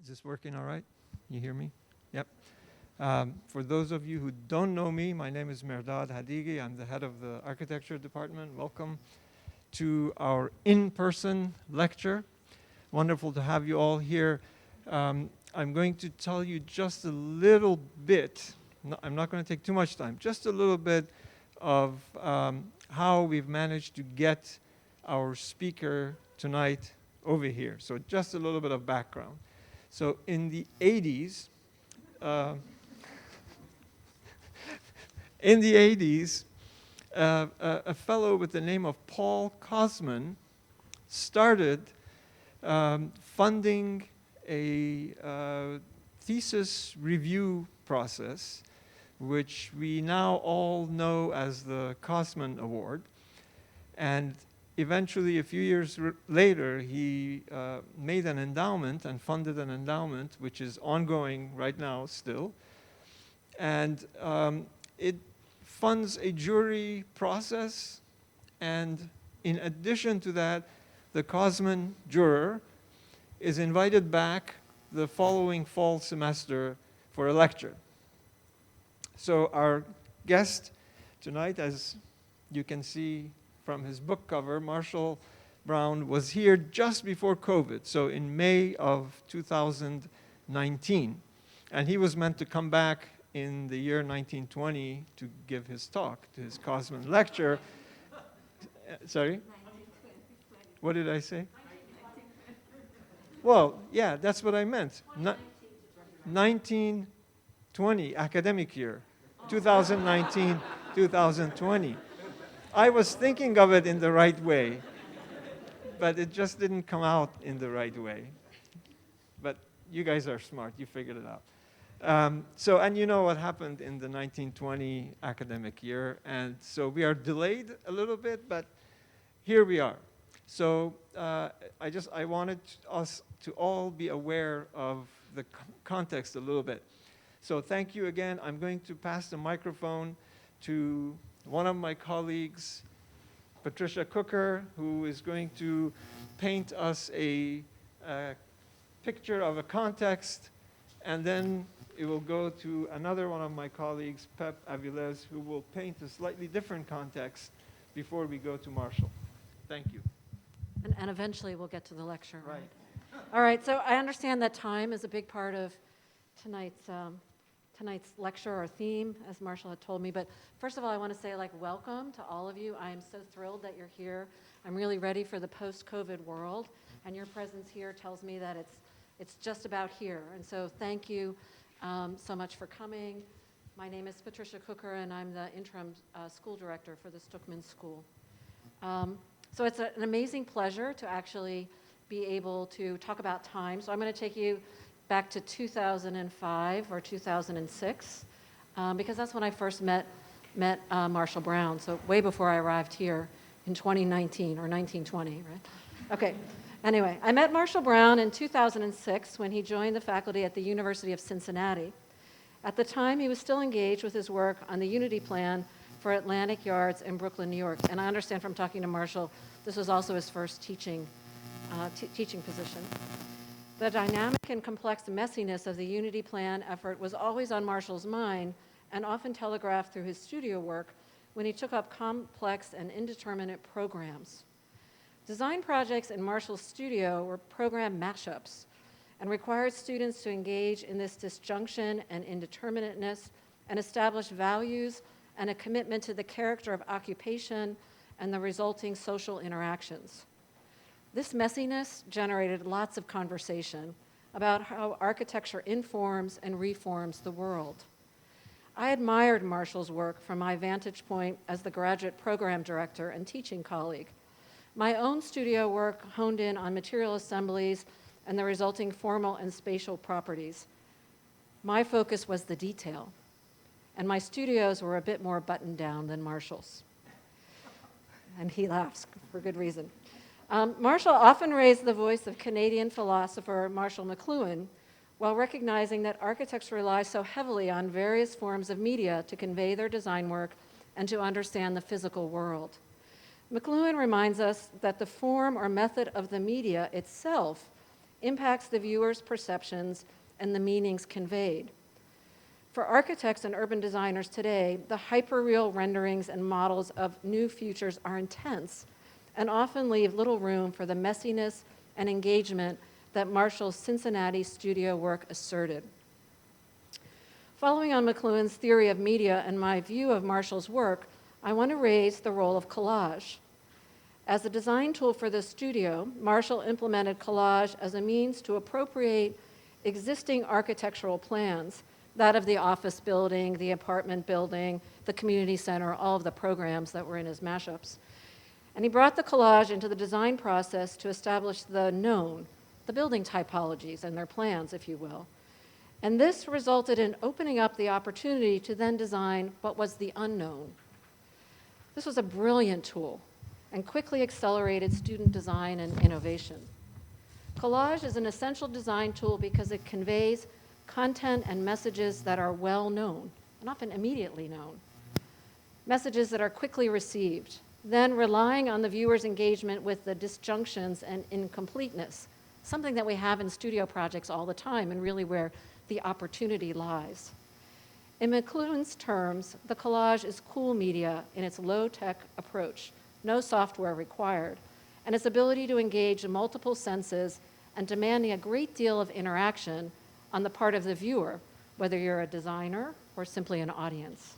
Is this working all right? You hear me? Yep. For those of you who don't know me, my name is Mehrdad Hadigi. I'm the head of the architecture department. Welcome to our in-person lecture. Wonderful to have you all here. I'm going to tell you just a little bit, I'm not going to take too much time, just a little bit of how we've managed to get our speaker tonight over here. So just a little bit of background. So in the 80s, a fellow with the name of Paul Kosman started funding a thesis review process, which we now all know as the Kosman Award. And eventually, a few years later, he made an endowment and funded an endowment, which is ongoing right now still. And it funds a jury process. And in addition to that, the Kosman juror is invited back the following fall semester for a lecture. So our guest tonight, as you can see from his book cover, Marshall Brown, was here just before COVID, so in May of 2019. And he was meant to come back in the year 1920 to give his talk, to his Kosman lecture. Sorry? What did I say? Well, yeah, that's what I meant. 1920, academic year, 2019, 2020. I was thinking of it in the right way, but it just didn't come out in the right way. But you guys are smart, you figured it out. And you know what happened in the 1920 academic year, and so we are delayed a little bit, but here we are. So I wanted us to all be aware of the context a little bit. So thank you again. I'm going to pass the microphone to one of my colleagues, Patricia Cooker, who is going to paint us a picture of a context, and then it will go to another one of my colleagues, Pep Avilés, who will paint a slightly different context before we go to Marshall. Thank you. And eventually we'll get to the lecture, right? All right, so I understand that time is a big part of tonight's lecture or theme, as Marshall had told me. But first of all, I want to say, welcome to all of you. I am so thrilled that you're here. I'm really ready for the post-COVID world, and your presence here tells me that it's just about here. And so thank you so much for coming. My name is Patricia Cooker, and I'm the interim school director for the Stuckeman School. So it's an amazing pleasure to actually be able to talk about time. So I'm going to take you back to 2005 or 2006, because that's when I first met Marshall Brown, so way before I arrived here in 2019 or 1920, right? Okay, anyway, I met Marshall Brown in 2006 when he joined the faculty at the University of Cincinnati. At the time, he was still engaged with his work on the Unity Plan for Atlantic Yards in Brooklyn, New York. And I understand from talking to Marshall, this was also his first teaching position. The dynamic and complex messiness of the Unity Plan effort was always on Marshall's mind and often telegraphed through his studio work when he took up complex and indeterminate programs. Design projects in Marshall's studio were program mashups and required students to engage in this disjunction and indeterminateness and establish values and a commitment to the character of occupation and the resulting social interactions. This messiness generated lots of conversation about how architecture informs and reforms the world. I admired Marshall's work from my vantage point as the graduate program director and teaching colleague. My own studio work honed in on material assemblies and the resulting formal and spatial properties. My focus was the detail, and my studios were a bit more buttoned down than Marshall's. And he laughs for good reason. Marshall often raised the voice of Canadian philosopher Marshall McLuhan while recognizing that architects rely so heavily on various forms of media to convey their design work and to understand the physical world. McLuhan reminds us that the form or method of the media itself impacts the viewer's perceptions and the meanings conveyed. For architects and urban designers today, the hyperreal renderings and models of new futures are intense and often leave little room for the messiness and engagement that Marshall's Cincinnati studio work asserted. Following on McLuhan's theory of media and my view of Marshall's work, I want to raise the role of collage. As a design tool for the studio, Marshall implemented collage as a means to appropriate existing architectural plans, that of the office building, the apartment building, the community center, all of the programs that were in his mashups. And he brought the collage into the design process to establish the known, the building typologies and their plans, if you will. And this resulted in opening up the opportunity to then design what was the unknown. This was a brilliant tool and quickly accelerated student design and innovation. Collage is an essential design tool because it conveys content and messages that are well known, and often immediately known. Messages that are quickly received, then relying on the viewer's engagement with the disjunctions and incompleteness, something that we have in studio projects all the time and really where the opportunity lies. In McLuhan's terms, the collage is cool media in its low-tech approach, no software required, and its ability to engage multiple senses and demanding a great deal of interaction on the part of the viewer, whether you're a designer or simply an audience.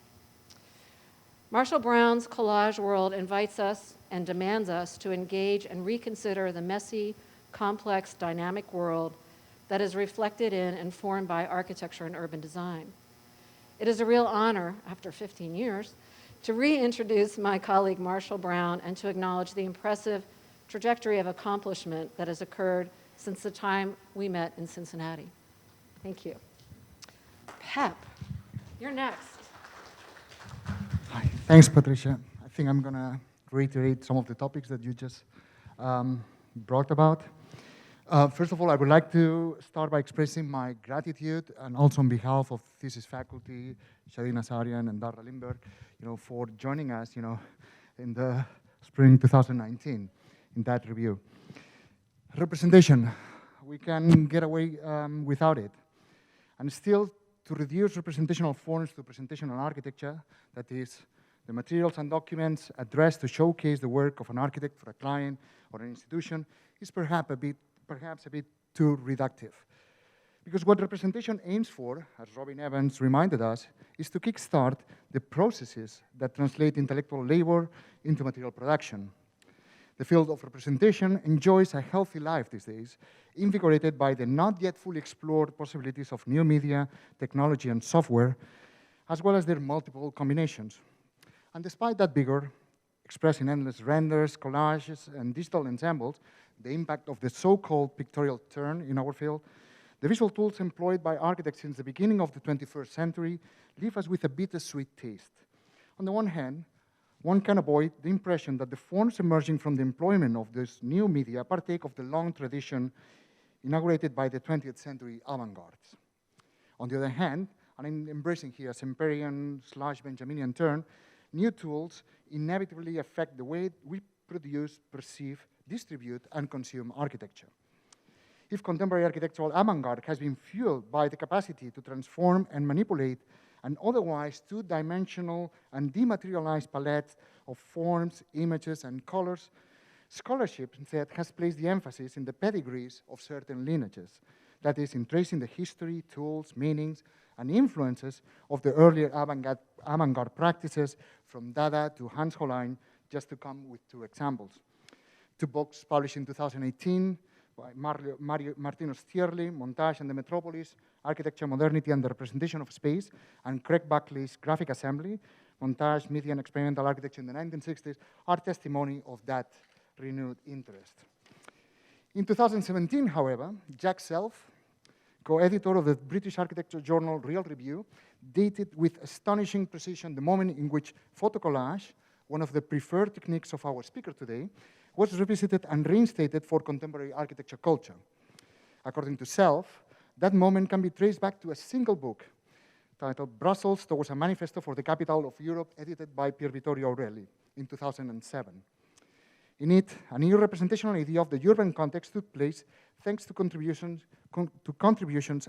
Marshall Brown's collage world invites us and demands us to engage and reconsider the messy, complex, dynamic world that is reflected in and formed by architecture and urban design. It is a real honor, after 15 years, to reintroduce my colleague Marshall Brown and to acknowledge the impressive trajectory of accomplishment that has occurred since the time we met in Cincinnati. Thank you. Pep, you're next. Hi. Thanks, Patricia. I think I'm going to reiterate some of the topics that you just brought about. First of all, I would like to start by expressing my gratitude, and also on behalf of thesis faculty, Shadi Nazarian and Darla Lindberg, for joining us, in the spring 2019 in that review. Representation, we can get away without it. And still, to reduce representational forms to presentational architecture, that is, the materials and documents addressed to showcase the work of an architect for a client or an institution, is perhaps a bit too reductive. Because what representation aims for, as Robin Evans reminded us, is to kickstart the processes that translate intellectual labor into material production. The field of representation enjoys a healthy life these days, invigorated by the not yet fully explored possibilities of new media, technology, and software, as well as their multiple combinations. And despite that vigor, expressed in endless renders, collages, and digital ensembles, the impact of the so-called pictorial turn in our field, the visual tools employed by architects since the beginning of the 21st century leave us with a bittersweet taste. On the one hand, one can avoid the impression that the forms emerging from the employment of this new media partake of the long tradition inaugurated by the 20th century avant-gardes. On the other hand, and I'm embracing here a Semperian/Benjaminian turn, new tools inevitably affect the way we produce, perceive, distribute, and consume architecture. If contemporary architectural avant-garde has been fueled by the capacity to transform and manipulate an otherwise two-dimensional and dematerialized palette of forms, images, and colors, scholarship instead has placed the emphasis in the pedigrees of certain lineages, that is, in tracing the history, tools, meanings, and influences of the earlier avant-garde practices, from Dada to Hans Hollein, just to come with two examples. Two books published in 2018 by Martino Stierli, Montage and the Metropolis, Architecture, Modernity, and the Representation of Space, and Craig Buckley's Graphic Assembly, Montage, Media, and Experimental Architecture in the 1960s, are testimony of that renewed interest. In 2017, however, Jack Self, co-editor of the British architecture journal Real Review, dated with astonishing precision the moment in which photocollage, one of the preferred techniques of our speaker today, was revisited and reinstated for contemporary architecture culture. According to Self, that moment can be traced back to a single book titled Brussels Towards a Manifesto for the Capital of Europe, edited by Pier Vittorio Aureli in 2007. In it, a new representational idea of the urban context took place thanks to contributions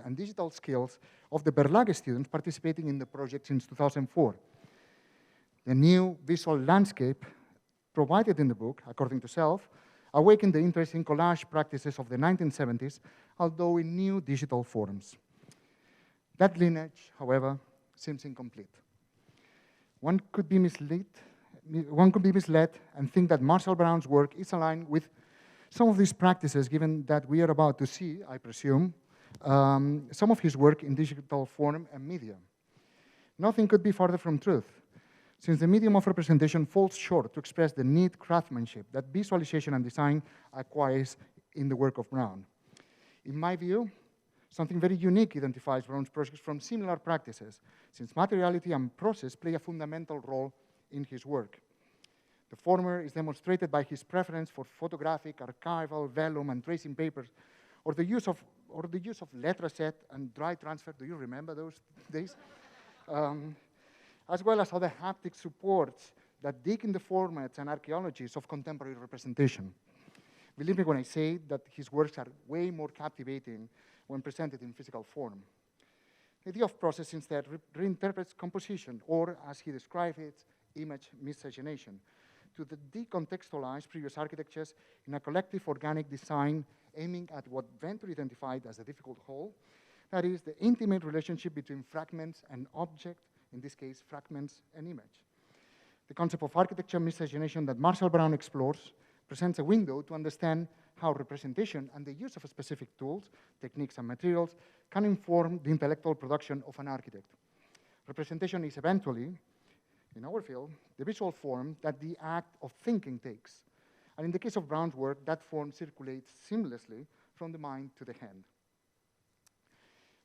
and digital skills of the Berlage students participating in the project since 2004. The new visual landscape provided in the book, according to Self, awakened the interest in collage practices of the 1970s, although in new digital forms. That lineage, however, seems incomplete. One could be misled and think that Marshall Brown's work is aligned with some of these practices, given that we are about to see, I presume, some of his work in digital form and media. Nothing could be farther from truth, since the medium of representation falls short to express the neat craftsmanship that visualization and design acquires in the work of Brown. In my view, something very unique identifies Brown's projects from similar practices, since materiality and process play a fundamental role in his work. The former is demonstrated by his preference for photographic, archival, vellum, and tracing papers, or the use of letraset and dry transfer. Do you remember those days? As well as other haptic supports that dig in the formats and archaeologies of contemporary representation. Believe me when I say that his works are way more captivating when presented in physical form. The idea of process instead reinterprets composition, or as he described it, image miscegenation, to decontextualize previous architectures in a collective organic design aiming at what Venturi identified as the difficult whole, that is, the intimate relationship between fragments and object, in this case, fragments and image. The concept of architecture miscegenation that Marshall Brown explores presents a window to understand how representation and the use of specific tools, techniques, and materials can inform the intellectual production of an architect. Representation is eventually, in our field, the visual form that the act of thinking takes. And in the case of Brown's work, that form circulates seamlessly from the mind to the hand.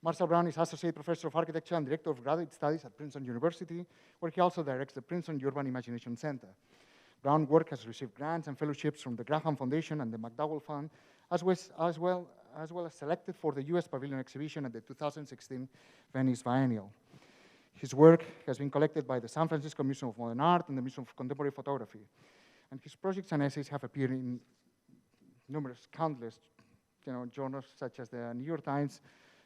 Marshall Brown is Associate Professor of Architecture and Director of Graduate Studies at Princeton University, where he also directs the Princeton Urban Imagination Center. Brown's work has received grants and fellowships from the Graham Foundation and the McDowell Fund, as well as selected for the U.S. Pavilion exhibition at the 2016 Venice Biennial. His work has been collected by the San Francisco Museum of Modern Art and the Museum of Contemporary Photography. And his projects and essays have appeared in countless journals such as the New York Times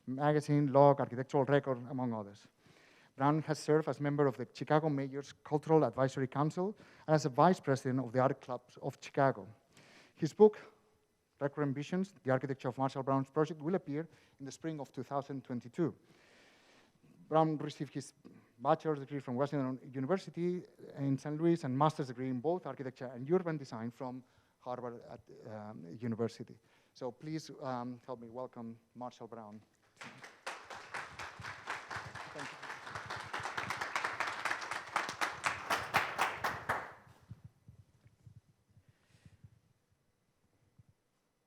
Magazine, Log, Architectural Record, among others. Brown has served as member of the Chicago Mayor's Cultural Advisory Council and as a vice president of the Art Clubs of Chicago. His book, Recurrent Visions, The Architecture of Marshall Brown's Project, will appear in the spring of 2022. Brown received his bachelor's degree from Washington University in St. Louis and master's degree in both architecture and urban design from Harvard University. So please help me welcome Marshall Brown. Thank you.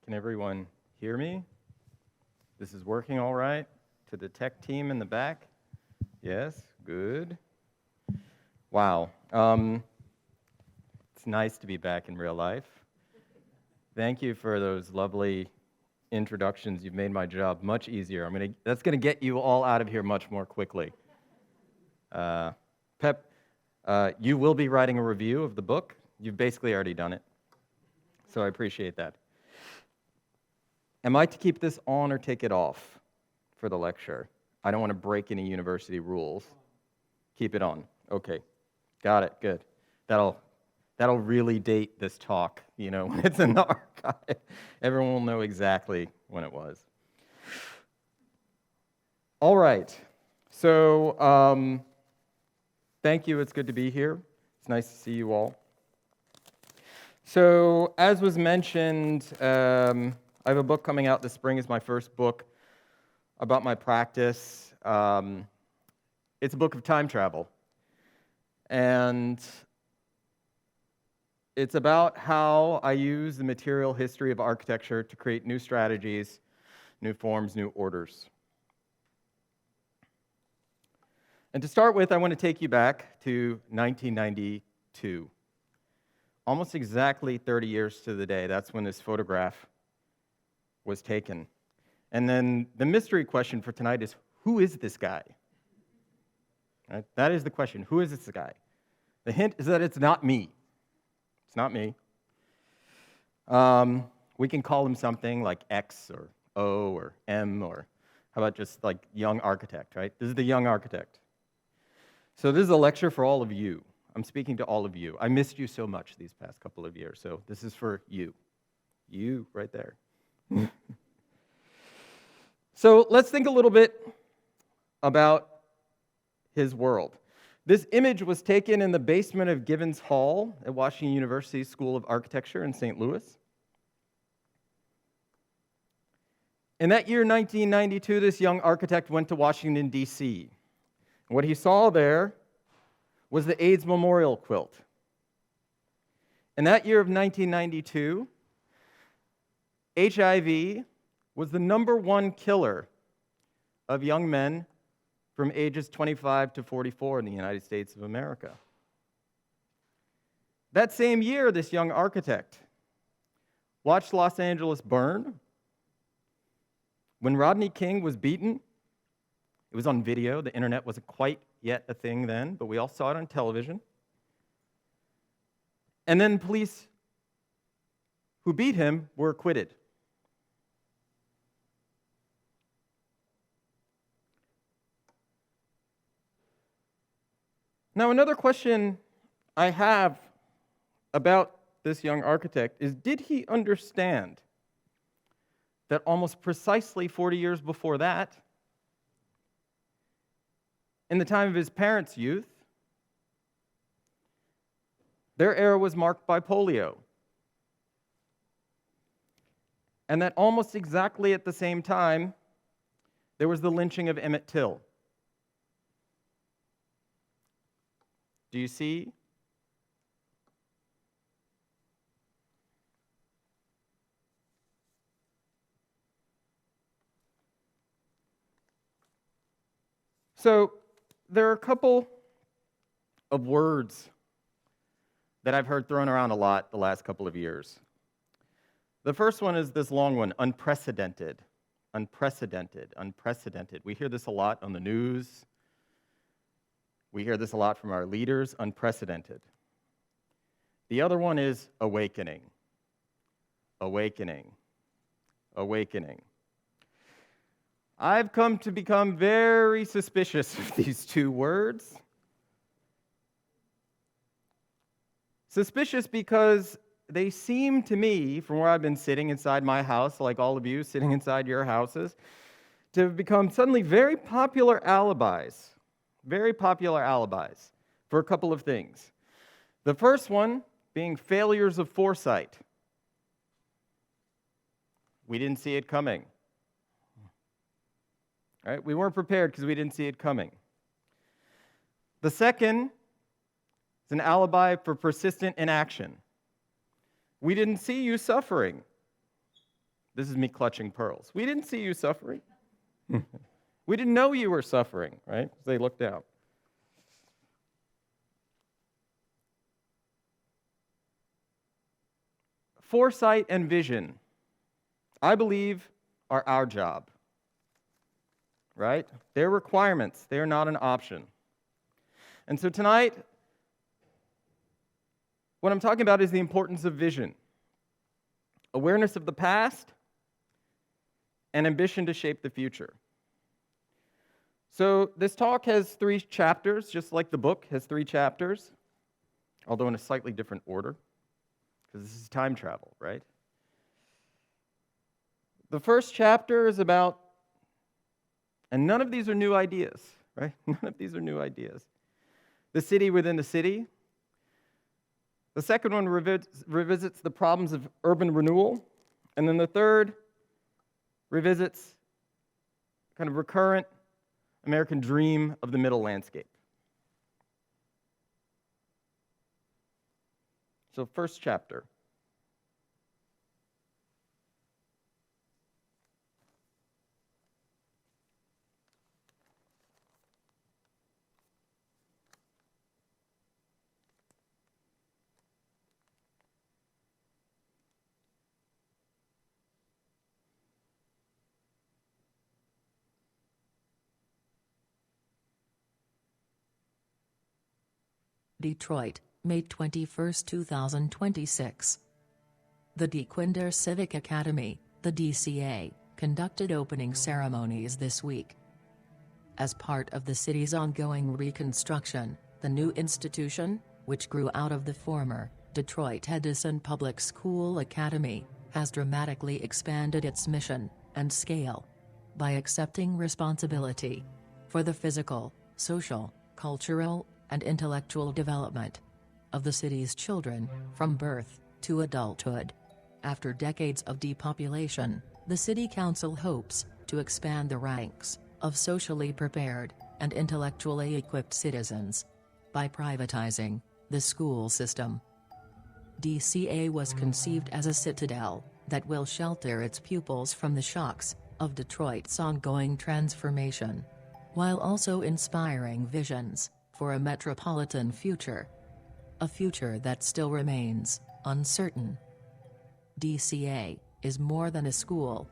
Can everyone hear me? This is working all right? To the tech team in the back? Yes, good. Wow. It's nice to be back in real life. Thank you for those lovely introductions. You've made my job much easier. That's gonna get you all out of here much more quickly. Pep, you will be writing a review of the book. You've basically already done it. So I appreciate that. Am I to keep this on or take it off for the lecture? I don't want to break any university rules. Keep it on. Okay. Got it. Good. That'll really date this talk, when it's in the archive. Everyone will know exactly when it was. All right. So, thank you. It's good to be here. It's nice to see you all. So, as was mentioned, I have a book coming out this spring. It's my first book about my practice. It's a book of time travel. And it's about how I use the material history of architecture to create new strategies, new forms, new orders. And to start with, I want to take you back to 1992. Almost exactly 30 years to the day. That's when this photograph was taken. And then the mystery question for tonight is, who is this guy? Right? That is the question. Who is this guy? The hint is that it's not me. It's not me. We can call him something like X or O or M, or how about just like young architect, right? This is the young architect. So this is a lecture for all of you. I'm speaking to all of you. I missed you so much these past couple of years, so this is for you. You right there. So let's think a little bit about his world. This image was taken in the basement of Givens Hall at Washington University School of Architecture in St. Louis. In that year, 1992, this young architect went to Washington, D.C. What he saw there was the AIDS memorial quilt. In that year of 1992, HIV was the #1 killer of young men from ages 25 to 44 in the United States of America. That same year, this young architect watched Los Angeles burn. When Rodney King was beaten, it was on video. The internet wasn't quite yet a thing then, but we all saw it on television. And then police who beat him were acquitted. Now, another question I have about this young architect is, did he understand that almost precisely 40 years before that, in the time of his parents' youth, their era was marked by polio? And that almost exactly at the same time, there was the lynching of Emmett Till. Do you see? So there are a couple of words that I've heard thrown around a lot the last couple of years. The first one is this long one, unprecedented. Unprecedented, unprecedented. We hear this a lot on the news. We hear this a lot from our leaders, unprecedented. The other one is awakening. Awakening. Awakening. I've come to become very suspicious of these two words. Suspicious because they seem to me, from where I've been sitting inside my house, like all of you sitting inside your houses, to have become suddenly very popular alibis. Very popular alibis for a couple of things. The first one being failures of foresight. We didn't see it coming. Right? We weren't prepared because we didn't see it coming. The second is an alibi for persistent inaction. We didn't see you suffering. This is me clutching pearls. We didn't see you suffering. We didn't know you were suffering, right? They looked out. Foresight and vision, I believe, are our job, right? They're requirements. They are not an option. And so tonight, what I'm talking about is the importance of vision, awareness of the past, and ambition to shape the future. So this talk has 3 chapters, just like the book has 3 chapters, although in a slightly different order, because this is time travel, right? The first chapter is about, and none of these are new ideas, right? None of these are new ideas. The city within the city. The second one revisits the problems of urban renewal. And then the third revisits kind of recurrent American dream of the middle landscape. So first chapter. Detroit, May 21, 2026. The Dequindre Civic Academy, the DCA, conducted opening ceremonies this week. As part of the city's ongoing reconstruction, the new institution, which grew out of the former Detroit Edison Public School Academy, has dramatically expanded its mission and scale by accepting responsibility for the physical, social, cultural, and intellectual development of the city's children from birth to adulthood. After decades of depopulation, the City Council hopes to expand the ranks of socially prepared and intellectually equipped citizens by privatizing the school system. DCA was conceived as a citadel that will shelter its pupils from the shocks of Detroit's ongoing transformation, while also inspiring visions for a metropolitan future. A future that still remains uncertain. DCA is more than a school.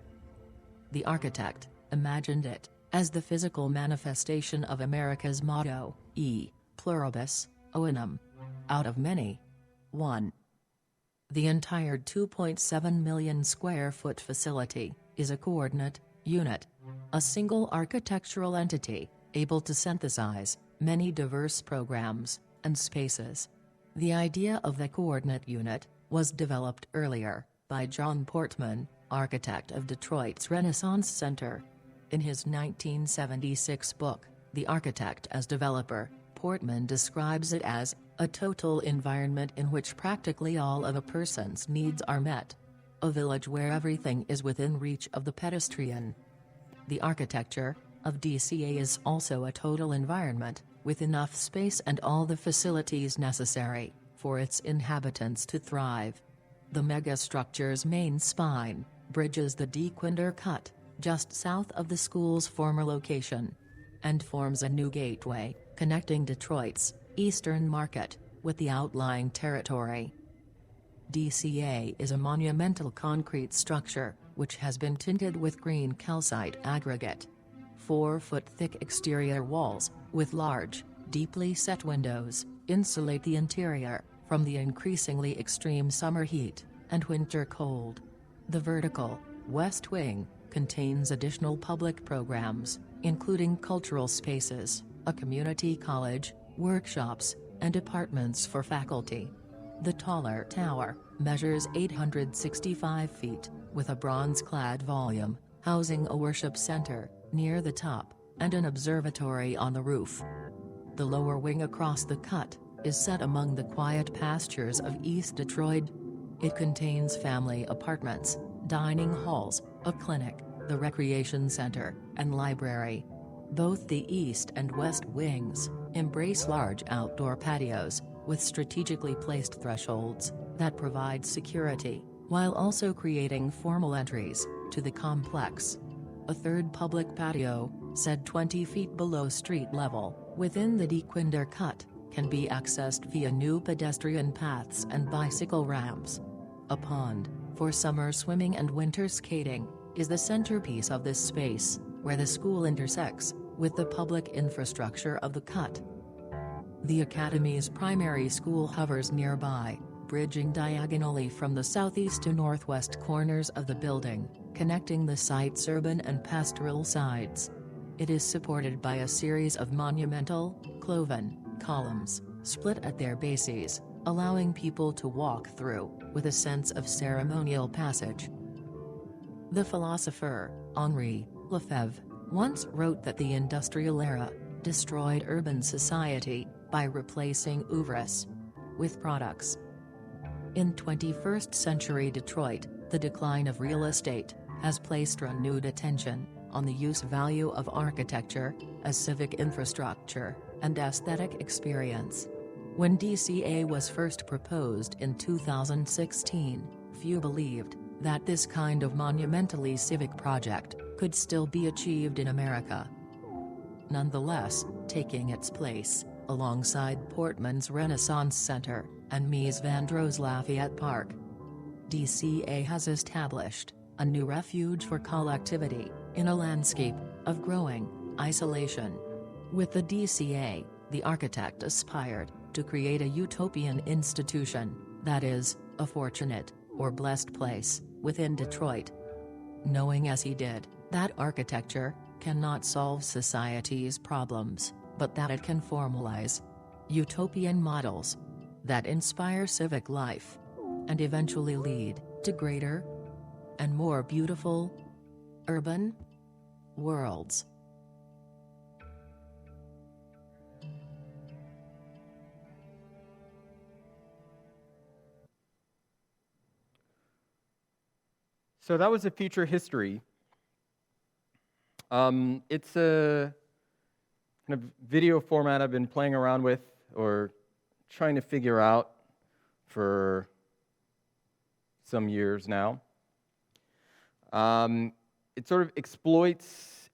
The architect imagined it as the physical manifestation of America's motto, E pluribus unum, out of many, one. The entire 2.7 million square foot facility is a coordinate unit, a single architectural entity able to synthesize many diverse programs and spaces. The idea of the coordinate unit was developed earlier by John Portman, architect of Detroit's Renaissance Center. In his 1976 book, The Architect as Developer, Portman describes it as a total environment in which practically all of a person's needs are met. A village where everything is within reach of the pedestrian. The architecture of DCA is also a total environment, with enough space and all the facilities necessary for its inhabitants to thrive. The megastructure's main spine bridges the Dequindre Cut, just south of the school's former location, and forms a new gateway connecting Detroit's Eastern Market with the outlying territory. DCA is a monumental concrete structure, which has been tinted with green calcite aggregate. 4-foot-thick exterior walls, with large, deeply set windows, insulate the interior from the increasingly extreme summer heat and winter cold. The vertical, west wing, contains additional public programs, including cultural spaces, a community college, workshops, and apartments for faculty. The taller tower measures 865 feet, with a bronze-clad volume, housing a worship center near the top, and an observatory on the roof. The lower wing across the cut is set among the quiet pastures of East Detroit. It contains family apartments, dining halls, a clinic, the recreation center, and library. Both the east and west wings embrace large outdoor patios, with strategically placed thresholds that provide security, while also creating formal entries to the complex. A third public patio, set 20 feet below street level, within the Dequindre Cut, can be accessed via new pedestrian paths and bicycle ramps. A pond, for summer swimming and winter skating, is the centerpiece of this space, where the school intersects with the public infrastructure of the Cut. The Academy's primary school hovers nearby, bridging diagonally from the southeast to northwest corners of the building, connecting the site's urban and pastoral sides. It is supported by a series of monumental, cloven, columns, split at their bases, allowing people to walk through, with a sense of ceremonial passage. The philosopher, Henri Lefebvre, once wrote that the industrial era destroyed urban society by replacing oeuvres with products. In 21st century Detroit, the decline of real estate has placed renewed attention on the use value of architecture as civic infrastructure and aesthetic experience. When DCA was first proposed in 2016, few believed that this kind of monumentally civic project could still be achieved in America. Nonetheless, taking its place alongside Portman's Renaissance Center and Mies van Dro's Lafayette Park, DCA has established a new refuge for collectivity in a landscape of growing isolation. With the DCA, the architect aspired to create a utopian institution that is, a fortunate or blessed place, within Detroit. Knowing as he did, that architecture cannot solve society's problems, but that it can formalize utopian models that inspire civic life and eventually lead to greater and more beautiful urban worlds. So that was a future history. It's a kind of video format I've been playing around with or trying to figure out for some years now. It sort of exploits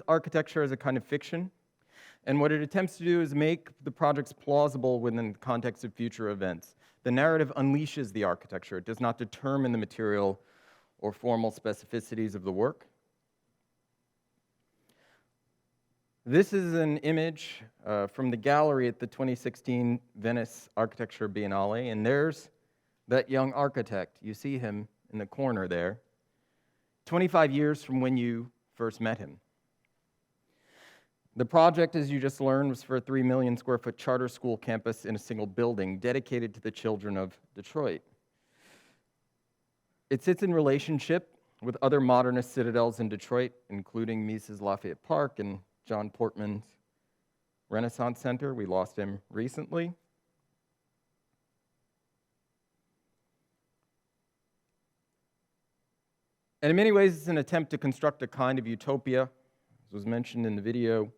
architecture as a kind of fiction, and what it attempts to do is make the projects plausible within the context of future events. The narrative unleashes the architecture. It does not determine the material or formal specificities of the work. This is an image from the gallery at the 2016 Venice Architecture Biennale, and there's that young architect. You see him in the corner there, 25 years from when you first met him. The project, as you just learned, was for a 3 million square foot charter school campus in a single building dedicated to the children of Detroit. It sits in relationship with other modernist citadels in Detroit, including Mises Lafayette Park and John Portman's Renaissance Center. We lost him recently. And in many ways, it's an attempt to construct a kind of utopia, as was mentioned in the video.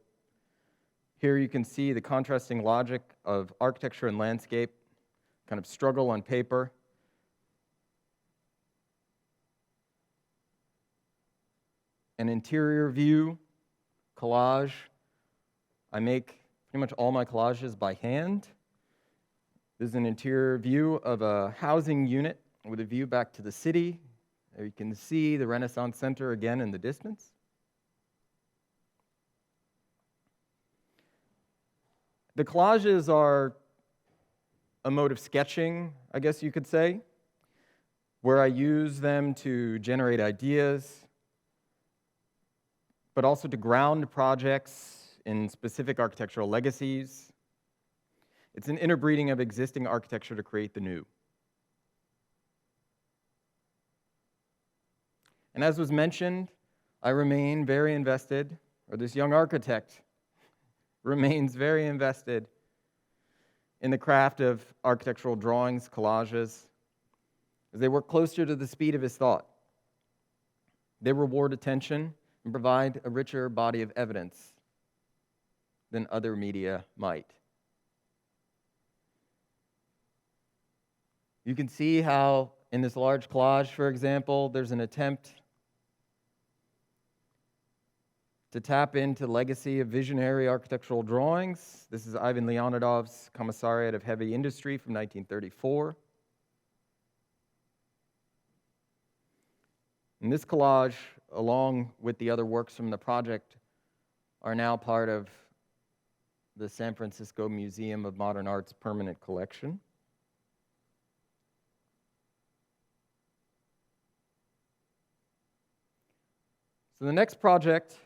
Here you can see the contrasting logic of architecture and landscape, kind of struggle on paper. An interior view, collage. I make pretty much all my collages by hand. This is an interior view of a housing unit with a view back to the city. There you can see the Renaissance Center again in the distance. The collages are a mode of sketching, I guess you could say, where I use them to generate ideas, but also to ground projects in specific architectural legacies. It's an interbreeding of existing architecture to create the new. And as was mentioned, I remain very invested, or this young architect remains very invested in the craft of architectural drawings, collages, as they work closer to the speed of his thought. They reward attention and provide a richer body of evidence than other media might. You can see how in this large collage, for example, there's an attempt to tap into the legacy of visionary architectural drawings. This is Ivan Leonidov's Commissariat of Heavy Industry from 1934. And this collage, along with the other works from the project, are now part of the San Francisco Museum of Modern Art's permanent collection. So the next project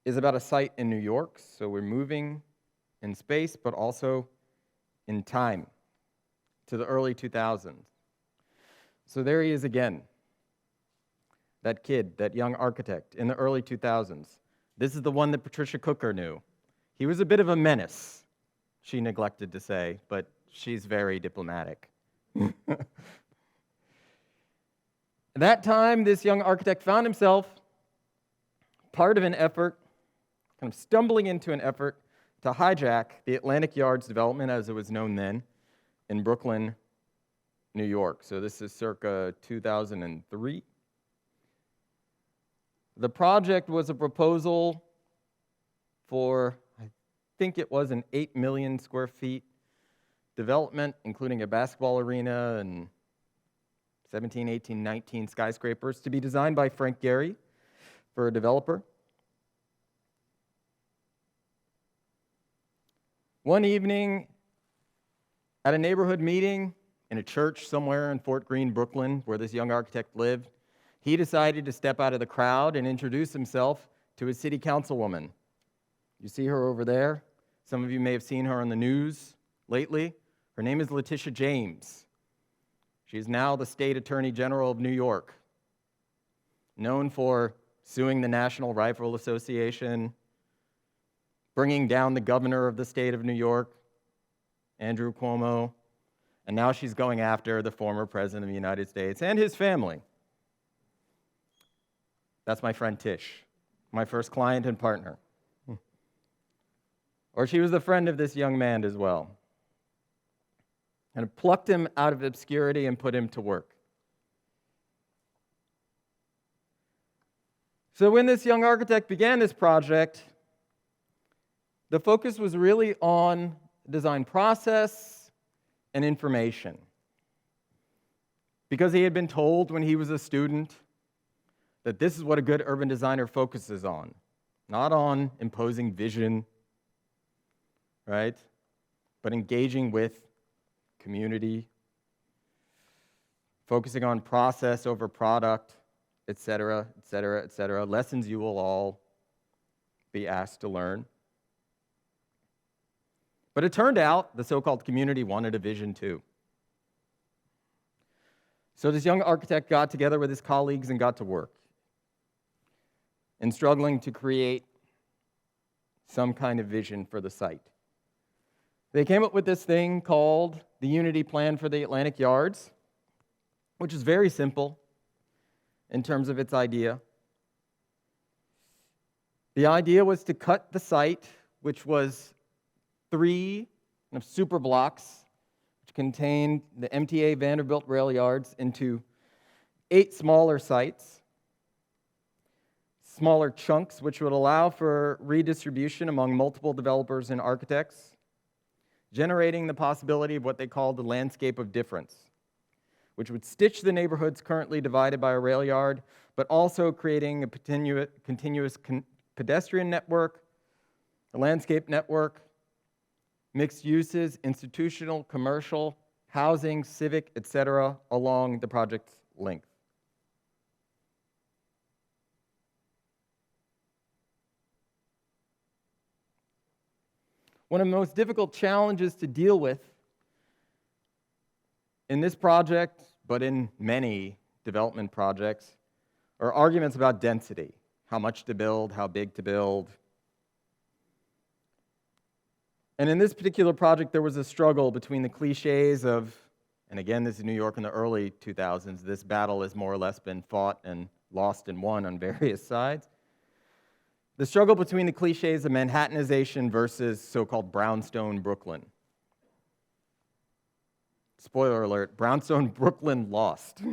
is about a site in New York. So we're moving in space, but also in time to the early 2000s. So there he is again, that kid, that young architect in the early 2000s. This is the one that Patricia Cooker knew. He was a bit of a menace, she neglected to say, but she's very diplomatic. At that time, this young architect found himself part of an effort, kind of stumbling into an effort to hijack the Atlantic Yards development, as it was known then, in Brooklyn, New York. So this is circa 2003. The project was a proposal for, I think it was an 8 million square feet development, including a basketball arena and 17, 18, 19 skyscrapers, to be designed by Frank Gehry for a developer. One evening, At a neighborhood meeting in a church somewhere in Fort Greene, Brooklyn, where this young architect lived, he decided to step out of the crowd and introduce himself to his city councilwoman. You see her over there? Some of you may have seen her on the news lately. Her name is Letitia James. She is now the State Attorney General of New York, known for suing the National Rifle Association, bringing down the governor of the state of New York, Andrew Cuomo, and now she's going after the former president of the United States and his family. That's my friend Tish, my first client and partner. Or she was the friend of this young man as well, and plucked him out of obscurity and put him to work. So when this young architect began this project, the focus was really on design process and information. Because he had been told when he was a student that this is what a good urban designer focuses on, not on imposing vision, right? But engaging with community, focusing on process over product, et cetera, et cetera, et cetera. Lessons you will all be asked to learn. But it turned out the so-called community wanted a vision too. So this young architect got together with his colleagues and got to work in struggling to create some kind of vision for the site. They came up with this thing called the Unity Plan for the Atlantic Yards, which is very simple in terms of its idea. The idea was to cut the site, which was 3 kind of super blocks, which contained the MTA Vanderbilt rail yards, into 8 smaller sites, smaller chunks, which would allow for redistribution among multiple developers and architects, generating the possibility of what they called the landscape of difference, which would stitch the neighborhoods currently divided by a rail yard, but also creating a continuous pedestrian network, a landscape network, mixed uses, institutional, commercial, housing, civic, etc., along the project's length. One of the most difficult challenges to deal with in this project, but in many development projects, are arguments about density. How much to build, how big to build. And in this particular project, there was a struggle between the cliches of, and again, this is New York in the early 2000s, this battle has more or less been fought and lost and won on various sides. The struggle between the cliches of Manhattanization versus so-called brownstone Brooklyn. Spoiler alert, brownstone Brooklyn lost.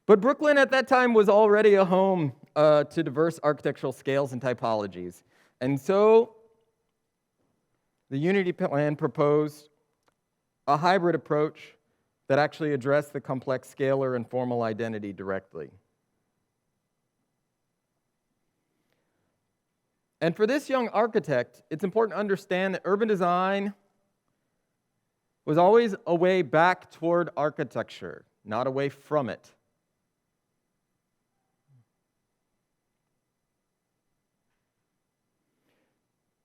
But Brooklyn at that time was already a home to diverse architectural scales and typologies. And so the Unity Plan proposed a hybrid approach that actually addressed the complex scalar and formal identity directly. And for this young architect, it's important to understand that urban design was always a way back toward architecture, not away from it.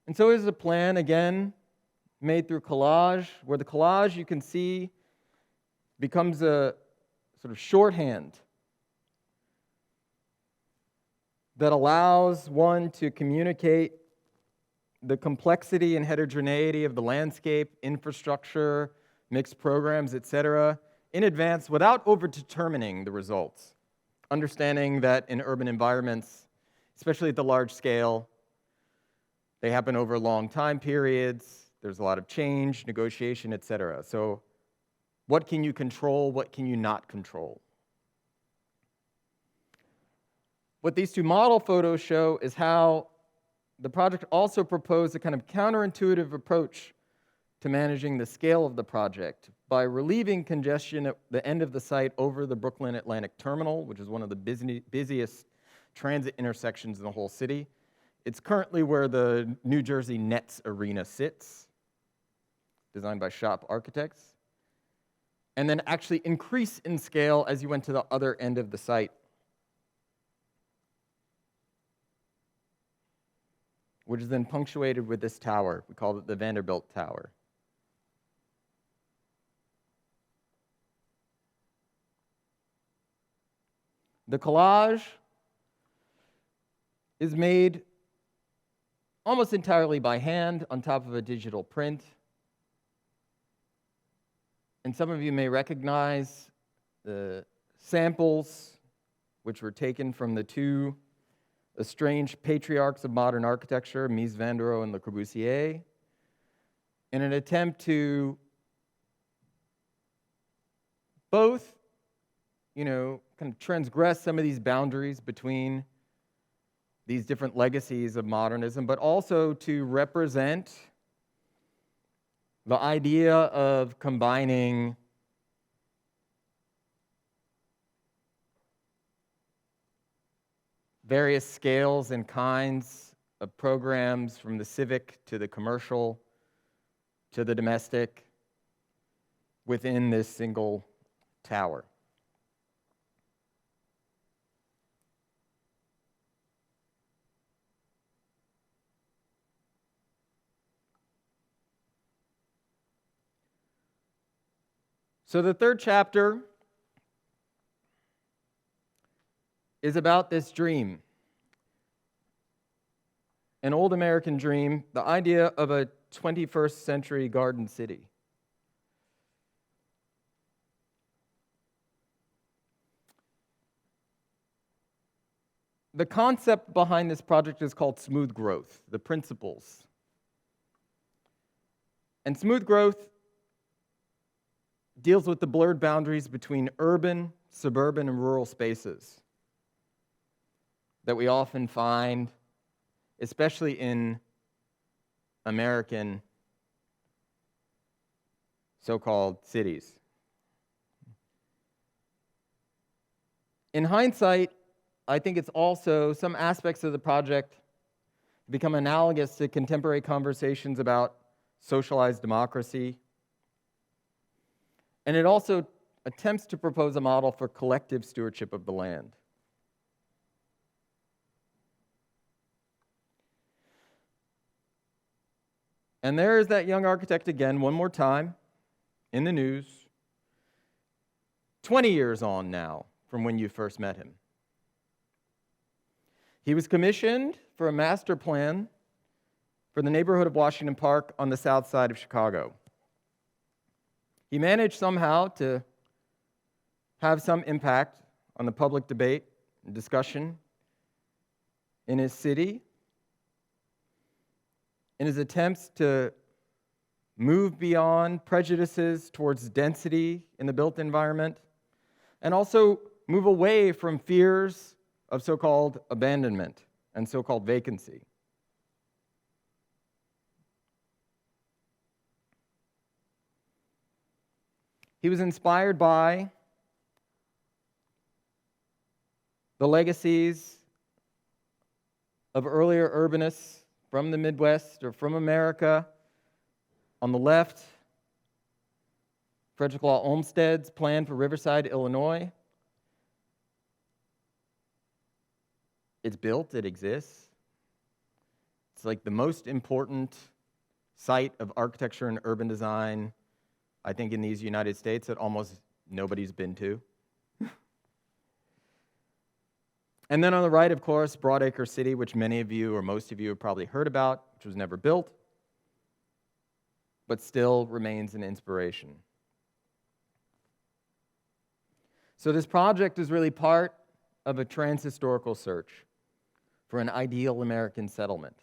And so is a plan, again, made through collage, where the collage, you can see, becomes a sort of shorthand that allows one to communicate the complexity and heterogeneity of the landscape, infrastructure, mixed programs, etc., in advance without over-determining the results. Understanding that in urban environments, especially at the large scale, they happen over long time periods, there's a lot of change, negotiation, etc. So what can you control, what can you not control? What these 2 model photos show is how the project also proposed a kind of counterintuitive approach to managing the scale of the project by relieving congestion at the end of the site over the Brooklyn Atlantic Terminal, which is one of the busiest transit intersections in the whole city. It's currently where the New Jersey Nets arena sits. designed by shop architects, and then actually increase in scale as you went to the other end of the site. Which is then punctuated with this tower. We call it the Vanderbilt Tower. The collage is made almost entirely by hand on top of a digital print. And some of you may recognize the samples which were taken from the two estranged patriarchs of modern architecture, Mies van der Rohe and Le Corbusier, in an attempt to both, kind of transgress some of these boundaries between these different legacies of modernism, but also to represent the idea of combining various scales and kinds of programs, from the civic to the commercial to the domestic, within this single tower. So the third chapter is about this dream, an old American dream, the idea of a 21st century garden city. The concept behind this project is called smooth growth, the principles. And smooth growth deals with the blurred boundaries between urban, suburban, and rural spaces that we often find, especially in American so-called cities. In hindsight, I think it's also some aspects of the project become analogous to contemporary conversations about socialized democracy. And it also attempts to propose a model for collective stewardship of the land. And there is that young architect again, one more time, in the news, 20 years on now from when you first met him. He was commissioned for a master plan for the neighborhood of Washington Park on the south side of Chicago. He managed somehow to have some impact on the public debate and discussion in his city, in his attempts to move beyond prejudices towards density in the built environment, and also move away from fears of so-called abandonment and so-called vacancy. He was inspired by the legacies of earlier urbanists from the Midwest or from America. On the left, Frederick Law Olmsted's plan for Riverside, Illinois. It's built, it exists. It's like the most important site of architecture and urban design, I think, in these United States that almost nobody's been to. And then on the right, of course, Broadacre City, which many of you or most of you have probably heard about, which was never built, but still remains an inspiration. So this project is really part of a trans-historical search for an ideal American settlement.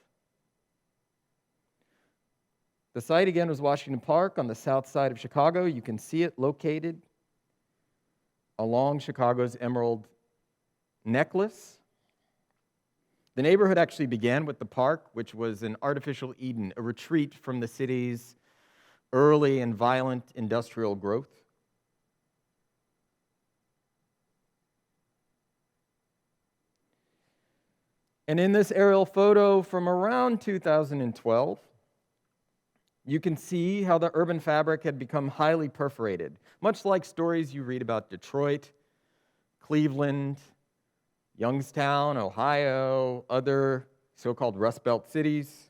The site, again, was Washington Park on the south side of Chicago. You can see it located along Chicago's Emerald Necklace. The neighborhood actually began with the park, which was an artificial Eden, a retreat from the city's early and violent industrial growth. And in this aerial photo from around 2012, you can see how the urban fabric had become highly perforated, much like stories you read about Detroit, Cleveland, Youngstown, Ohio, other so-called Rust Belt cities.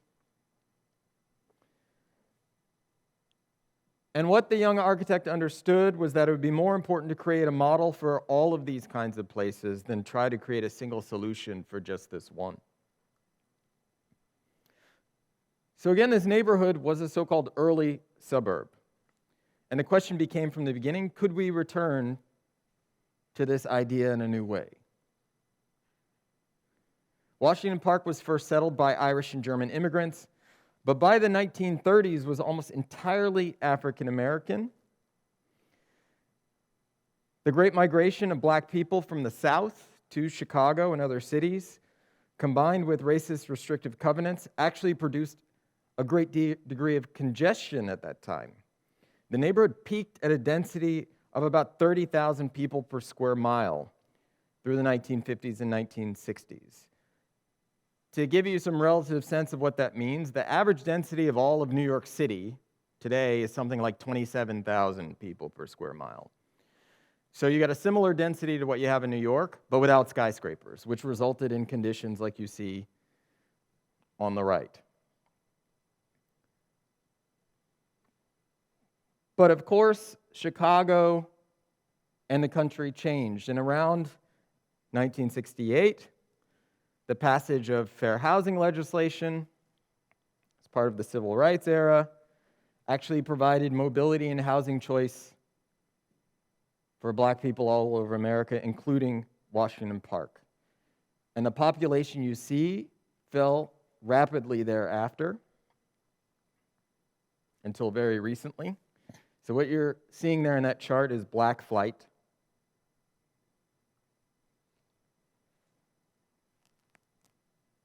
And what the young architect understood was that it would be more important to create a model for all of these kinds of places than try to create a single solution for just this one. So again, this neighborhood was a so-called early suburb. And the question became from the beginning, could we return to this idea in a new way? Washington Park was first settled by Irish and German immigrants, but by the 1930s was almost entirely African American. The Great Migration of black people from the South to Chicago and other cities, combined with racist restrictive covenants, actually produced a great degree of congestion at that time. The neighborhood peaked at a density of about 30,000 people per square mile through the 1950s and 1960s. To give you some relative sense of what that means, the average density of all of New York City today is something like 27,000 people per square mile. So you got a similar density to what you have in New York, but without skyscrapers, which resulted in conditions like you see on the right. But of course, Chicago and the country changed. And around 1968, the passage of fair housing legislation, as part of the civil rights era, actually provided mobility and housing choice for black people all over America, including Washington Park. And the population you see fell rapidly thereafter until very recently. So what you're seeing there in that chart is black flight.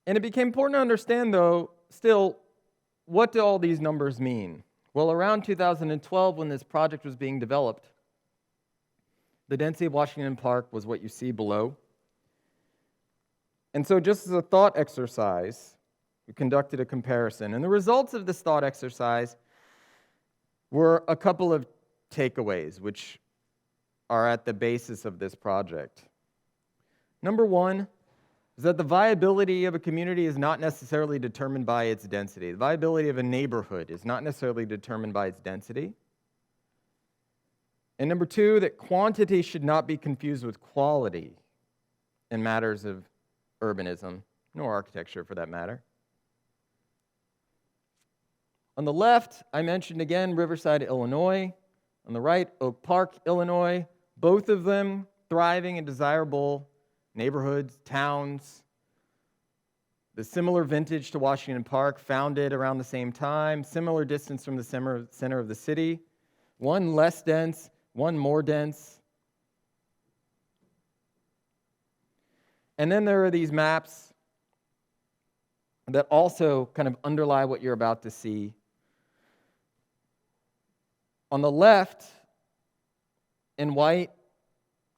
And it became important to understand, though, still, what do all these numbers mean? Well, around 2012, when this project was being developed, the density of Washington Park was what you see below. And so just as a thought exercise, we conducted a comparison. And the results of this thought exercise were a couple of takeaways, which are at the basis of this project. Number one is that the viability of a community is not necessarily determined by its density. The viability of a neighborhood is not necessarily determined by its density. And number two, that quantity should not be confused with quality in matters of urbanism, nor architecture for that matter. On the left, I mentioned again Riverside, Illinois. On the right, Oak Park, Illinois. Both of them thriving and desirable neighborhoods, towns. The similar vintage to Washington Park, founded around the same time, similar distance from the center of the city. One less dense, one more dense. And then there are these maps that also kind of underlie what you're about to see. On the left, in white,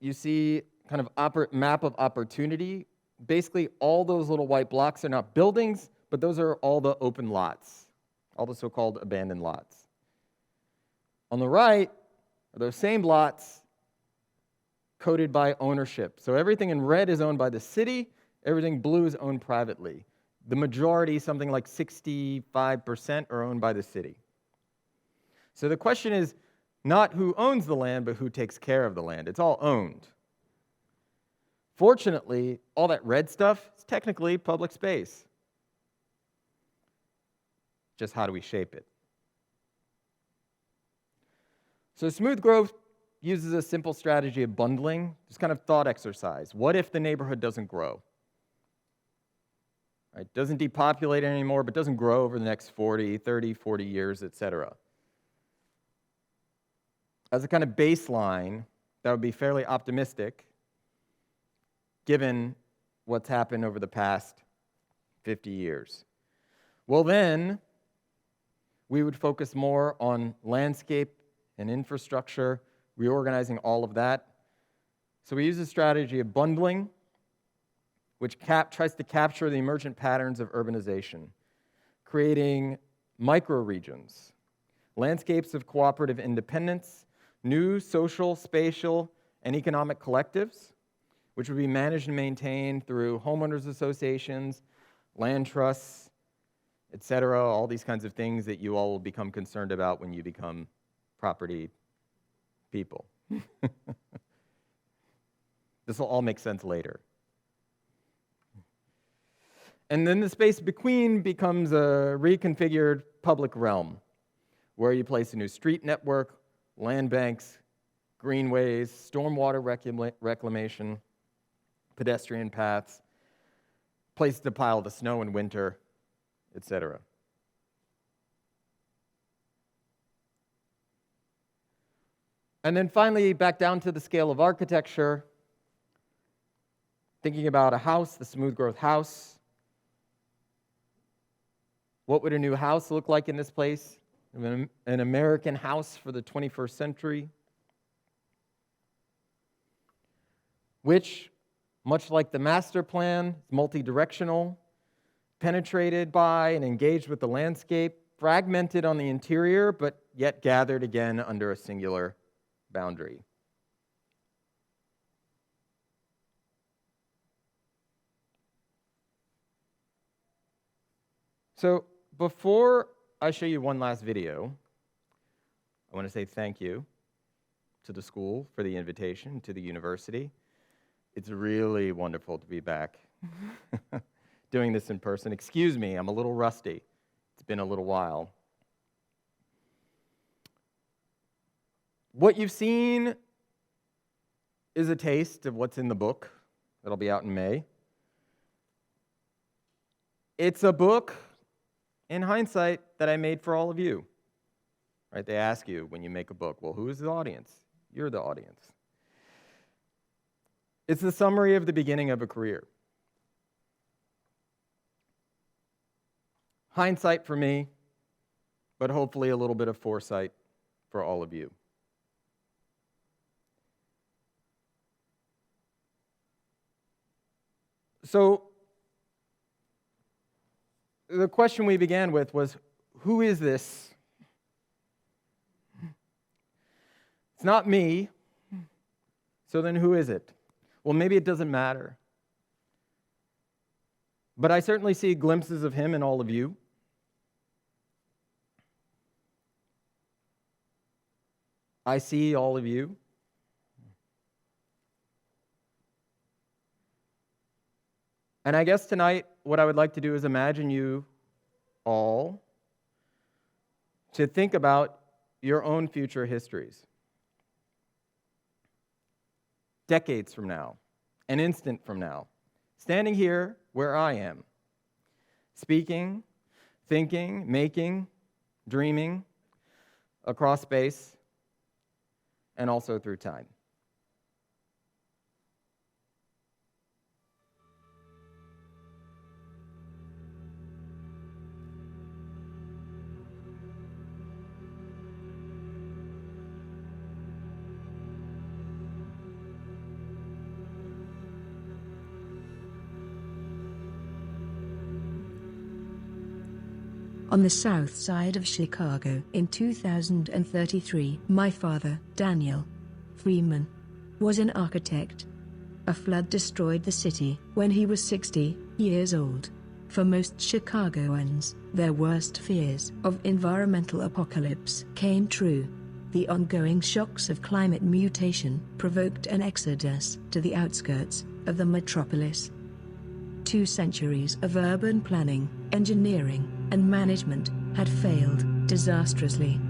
you see kind of map of opportunity. Basically, all those little white blocks are not buildings, but those are all the open lots, all the so-called abandoned lots. On the right are those same lots coded by ownership. So everything in red is owned by the city, everything blue is owned privately. The majority, something like 65%, are owned by the city. So the question is not who owns the land, but who takes care of the land. It's all owned. Fortunately, all that red stuff is technically public space. Just how do we shape it? So smooth growth uses a simple strategy of bundling, just kind of thought exercise. What if the neighborhood doesn't grow? Right? Doesn't depopulate anymore, but doesn't grow over the next 40, 30, 40 years, etc. As a kind of baseline, that would be fairly optimistic, given what's happened over the past 50 years. Well, then, we would focus more on landscape and infrastructure, reorganizing all of that. So we use a strategy of bundling, which tries to capture the emergent patterns of urbanization, creating microregions landscapes of cooperative independence, new social, spatial, and economic collectives, which would be managed and maintained through homeowners associations, land trusts, etc., all these kinds of things that you all will become concerned about when you become property people. This will all make sense later. And then the space between becomes a reconfigured public realm where you place a new street network, land banks, greenways, stormwater reclamation, pedestrian paths, places to pile the snow in winter, etc. And then finally, back down to the scale of architecture, thinking about a house, the smooth growth house. What would a new house look like in this place? An American house for the 21st century, which, much like the master plan, is multi-directional, penetrated by and engaged with the landscape, fragmented on the interior, but yet gathered again under a singular boundary. So before I show you one last video, I want to say thank you to the school for the invitation, to the university. It's really wonderful to be back doing this in person. Excuse me, I'm a little rusty. It's been a little while. What you've seen is a taste of what's in the book that'll be out in May. It's a book, in hindsight, that I made for all of you. Right? They ask you when you make a book, well, who is the audience? You're the audience. It's the summary of the beginning of a career. Hindsight for me, but hopefully a little bit of foresight for all of you. So, the question we began with was, who is this? It's not me, so then who is it? Well, maybe it doesn't matter. But I certainly see glimpses of him in all of you. I see all of you. And I guess tonight, what I would like to do is imagine you all to think about your own future histories. Decades from now, an instant from now, standing here where I am, speaking, thinking, making, dreaming across space and also through time. On the south side of Chicago in 2033, my father, Daniel Freeman, was an architect. A flood destroyed the city when he was 60 years old. For most Chicagoans, their worst fears of environmental apocalypse came true. The ongoing shocks of climate mutation provoked an exodus to the outskirts of the metropolis. 2 centuries of urban planning, engineering, and management had failed disastrously.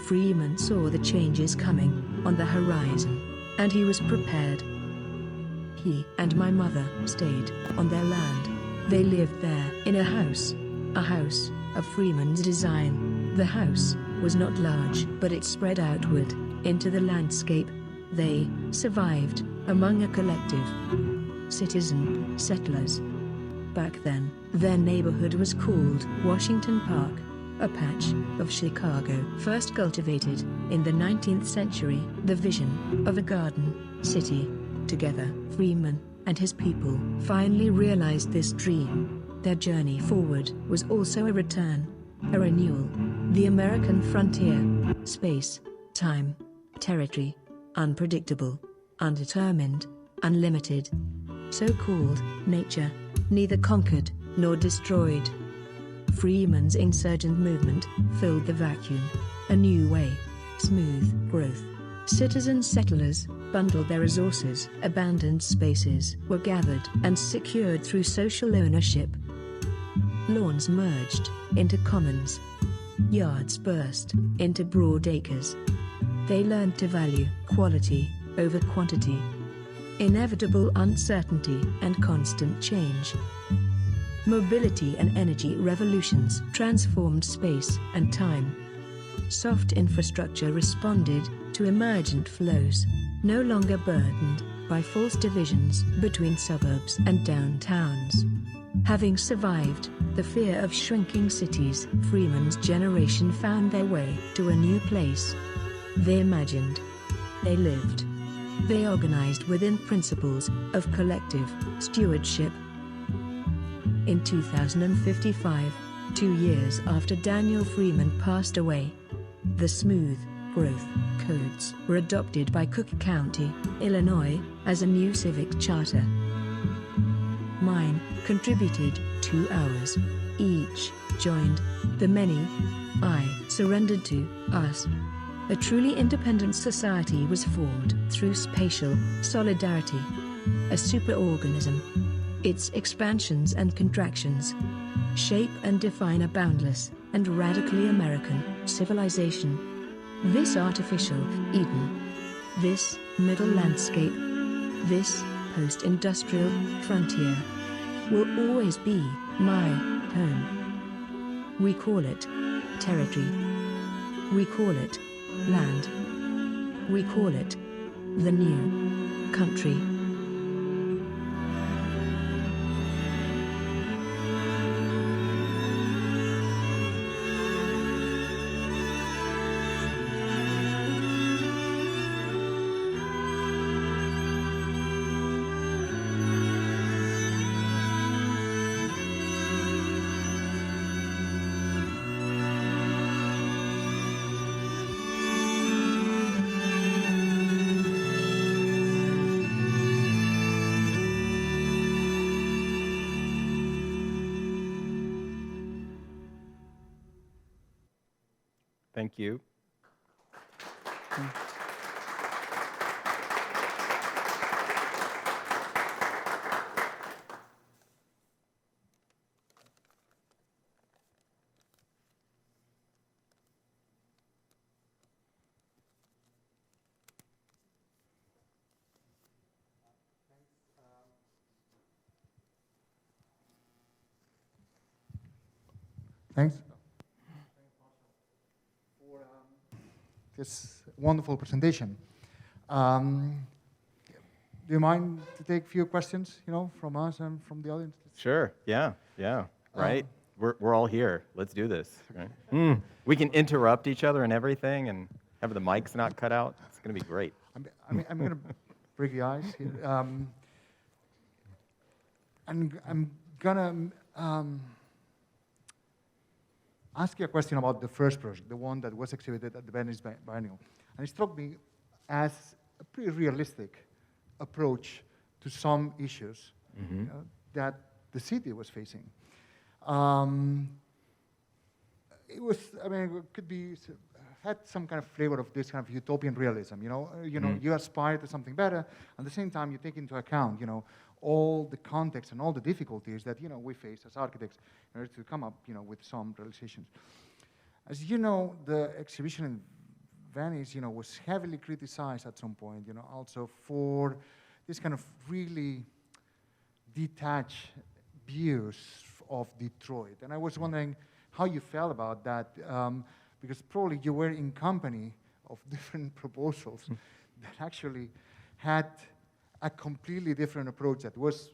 Freeman saw the changes coming on the horizon, and he was prepared. He and my mother stayed on their land. They lived there in a house of Freeman's design. The house was not large, but it spread outward into the landscape. They survived among a collective citizen settlers. Back then, their neighborhood was called Washington Park. a patch of Chicago first cultivated in the 19th century the vision of a garden city. Together, Freeman and his people finally realized this dream. Their journey forward was also a return, a renewal. The American frontier, space, time, territory, unpredictable, undetermined, unlimited. So-called nature, neither conquered nor destroyed. Freeman's insurgent movement filled the vacuum. A new way, smooth growth. Citizen settlers bundled their resources. Abandoned spaces were gathered and secured through social ownership. Lawns merged into commons. Yards burst into broad acres. They learned to value quality over quantity. Inevitable uncertainty and constant change. Mobility and energy revolutions transformed space and time. Soft infrastructure responded to emergent flows, no longer burdened by false divisions between suburbs and downtowns. Having survived the fear of shrinking cities, Freeman's generation found their way to a new place. They imagined. They lived. They organized within principles of collective stewardship. In 2055, 2 years after Daniel Freeman passed away, the smooth growth codes were adopted by Cook County, Illinois, as a new civic charter. Mine contributed 2 hours. Each joined the many. I surrendered to us. A truly independent society was formed through spatial solidarity. A superorganism. Its expansions and contractions shape and define a boundless and radically American civilization. This artificial Eden. This middle landscape. This post-industrial frontier will always be my home. We call it territory. We call it land. We call it the new country. Thank you. Thanks. For this wonderful presentation. Do you mind to take a few questions, from us and from the audience? Sure. Yeah. Right. We're all here. Let's do this. Right? We can interrupt each other and everything, and have the mics not cut out. It's going to be great. I'm going to break the ice here. I'm going to ask you a question about the first project, the one that was exhibited at the Venice Biennial. And it struck me as a pretty realistic approach to some issues that the city was facing. It was, it could be, had some kind of flavor of this kind of utopian realism, you aspire to something better, at the same time you take into account, all the context and all the difficulties that, we face as architects in order to come up, with some realizations. As you know, the exhibition in Venice, was heavily criticized at some point, also for this kind of really detached views of Detroit. And I was wondering how you felt about that, because probably you were in company of different proposals that actually had a completely different approach that was,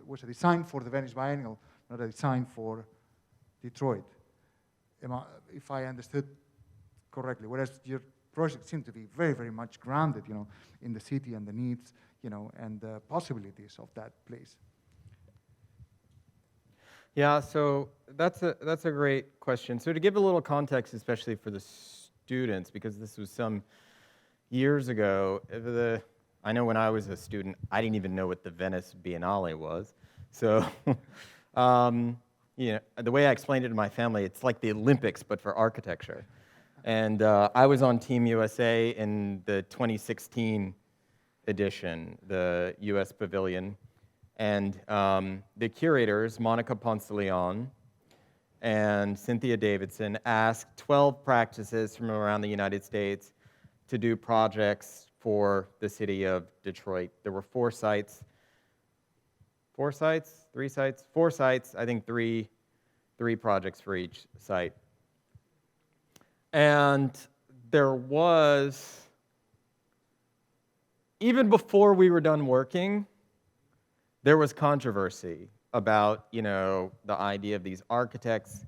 was a design for the Venice Biennial, not a design for Detroit. if I understood correctly, whereas your project seemed to be very, very much grounded, in the city and the needs, and the possibilities of that place. Yeah, so that's a great question. So to give a little context, especially for the students, because this was some years ago, I know when I was a student, I didn't even know what the Venice Biennale was. So, the way I explained it to my family, it's like the Olympics, but for architecture. And I was on Team USA in the 2016 edition, the US Pavilion. And the curators, Monica Ponce de Leon and Cynthia Davidson, asked 12 practices from around the United States to do projects for the city of Detroit. There were 4 sites. 4 sites? 3 sites? 4 sites, I think 3 projects for each site. And there was, even before we were done working, there was controversy about, the idea of these architects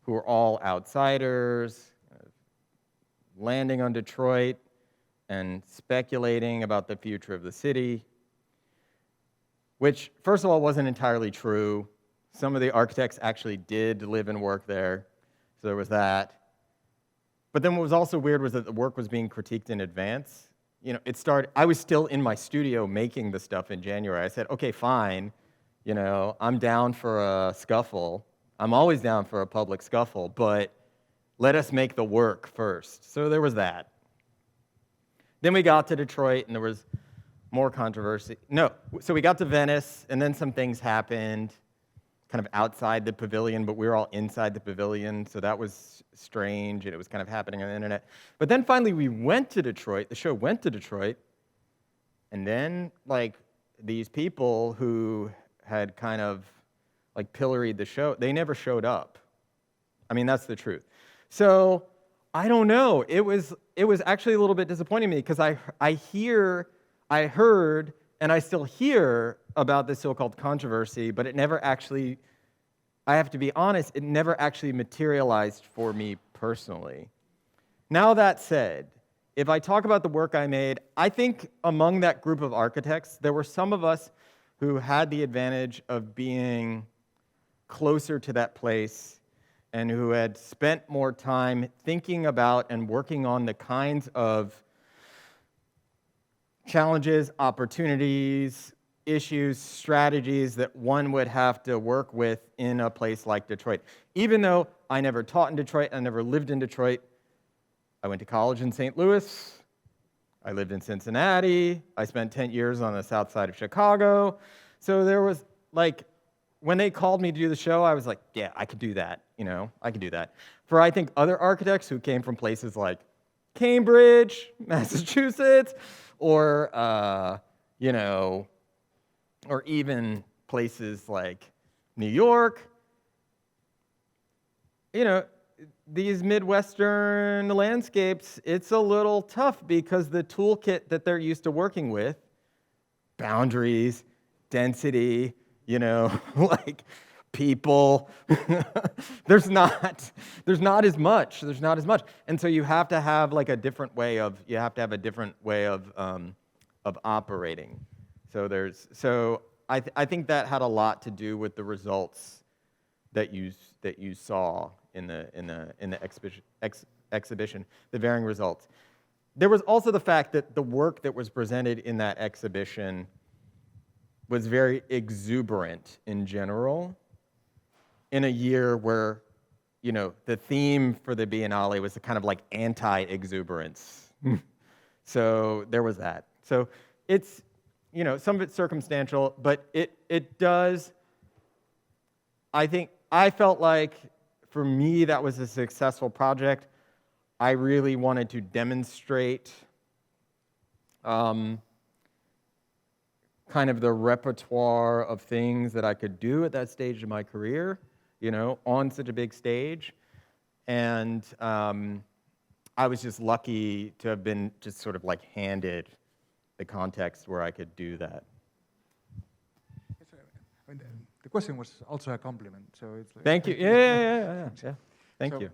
who are all outsiders, landing on Detroit and speculating about the future of the city, which, first of all, wasn't entirely true. Some of the architects actually did live and work there, so there was that. But then what was also weird was that the work was being critiqued in advance. I was still in my studio making the stuff in January. I said, okay, fine, I'm down for a scuffle. I'm always down for a public scuffle, but let us make the work first. So there was that. Then we got to Detroit, and there was more controversy. So we got to Venice, and then some things happened kind of outside the pavilion, but we were all inside the pavilion, so that was strange, and it was kind of happening on the internet. But then finally we went to Detroit, the show went to Detroit, and then these people who had kind of pilloried the show, they never showed up. I mean, that's the truth. So I don't know. It was actually a little bit disappointing to me because I heard, and I still hear about this so-called controversy, but it never actually, I have to be honest, it never actually materialized for me personally. Now that said, if I talk about the work I made, I think among that group of architects, there were some of us who had the advantage of being closer to that place and who had spent more time thinking about and working on the kinds of challenges, opportunities, issues, strategies that one would have to work with in a place like Detroit. Even though I never taught in Detroit, I never lived in Detroit, I went to college in St. Louis, I lived in Cincinnati, I spent 10 years on the south side of Chicago. So there was, when they called me to do the show, I was like, yeah, I could do that, I could do that. For, I think, other architects who came from places like Cambridge, Massachusetts, or, or even places like New York, these Midwestern landscapes, it's a little tough because the toolkit that they're used to working with, boundaries, density, people, there's not as much. And so you have to have a different way of operating. So I think that had a lot to do with the results that you saw in the exhibition, the varying results. There was also the fact that the work that was presented in that exhibition was very exuberant in general, in a year where, the theme for the Biennale was kind of anti-exuberance. So there was that. So it's, some of it's circumstantial, but it does, I felt like, for me, that was a successful project. I really wanted to demonstrate kind of the repertoire of things that I could do at that stage of my career, on such a big stage. And I was just lucky to have been just sort of handed the context where I could do that. The question was also a compliment, so it's Thank you. Yeah. Thank you.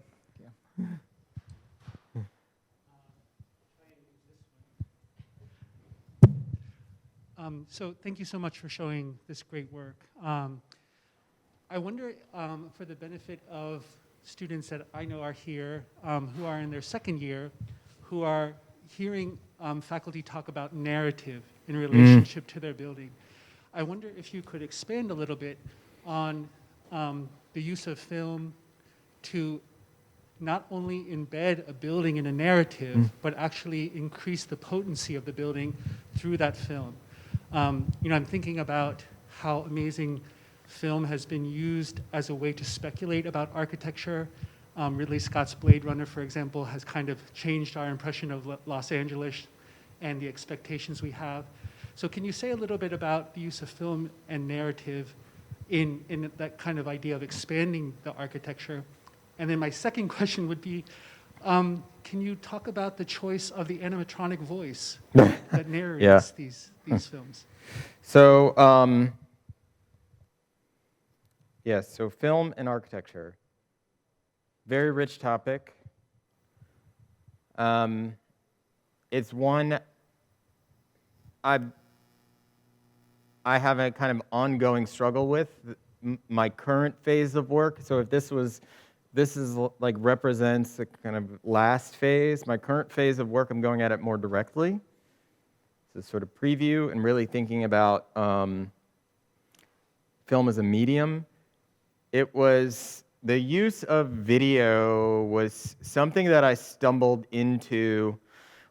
So thank you so much for showing this great work. I wonder, for the benefit of students that I know are here, who are in their second year, who are hearing faculty talk about narrative in relationship to their building, I wonder if you could expand a little bit on the use of film to not only embed a building in a narrative, but actually increase the potency of the building through that film. I'm thinking about how amazing film has been used as a way to speculate about architecture. Ridley Scott's Blade Runner, for example, has kind of changed our impression of Los Angeles and the expectations we have. So can you say a little bit about the use of film and narrative in that kind of idea of expanding the architecture? And then my second question would be, can you talk about the choice of the animatronic voice that narrates these films? So, so film and architecture. Very rich topic. It's one I have a kind of ongoing struggle with my current phase of work. So if this is like represents the kind of last phase. My current phase of work, I'm going at it more directly. It's a sort of preview and really thinking about film as a medium. It was, the use of video was something that I stumbled into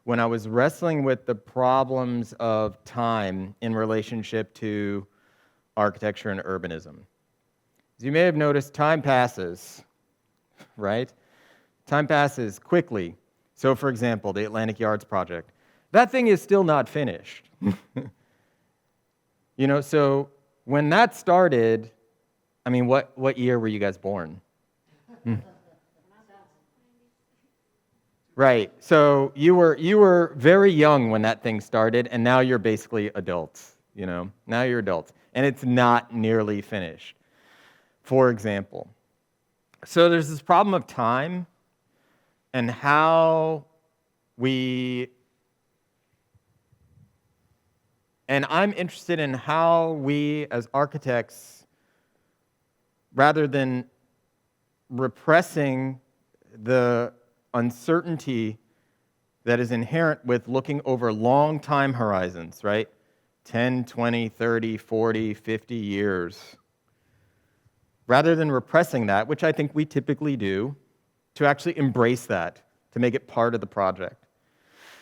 when I was wrestling with the problems of time in relationship to architecture and urbanism. As you may have noticed, time passes, right? Time passes quickly. So for example, the Atlantic Yards project. That thing is still not finished. So when that started, I mean, what year were you guys born? Right. So you were very young when that thing started, and now you're basically adults. Now you're adults, and it's not nearly finished. For example, so there's this problem of time and how and I'm interested in how we as architects, rather than repressing the uncertainty that is inherent with looking over long time horizons, right? 10, 20, 30, 40, 50 years. Rather than repressing that, which I think we typically do, to actually embrace that, to make it part of the project.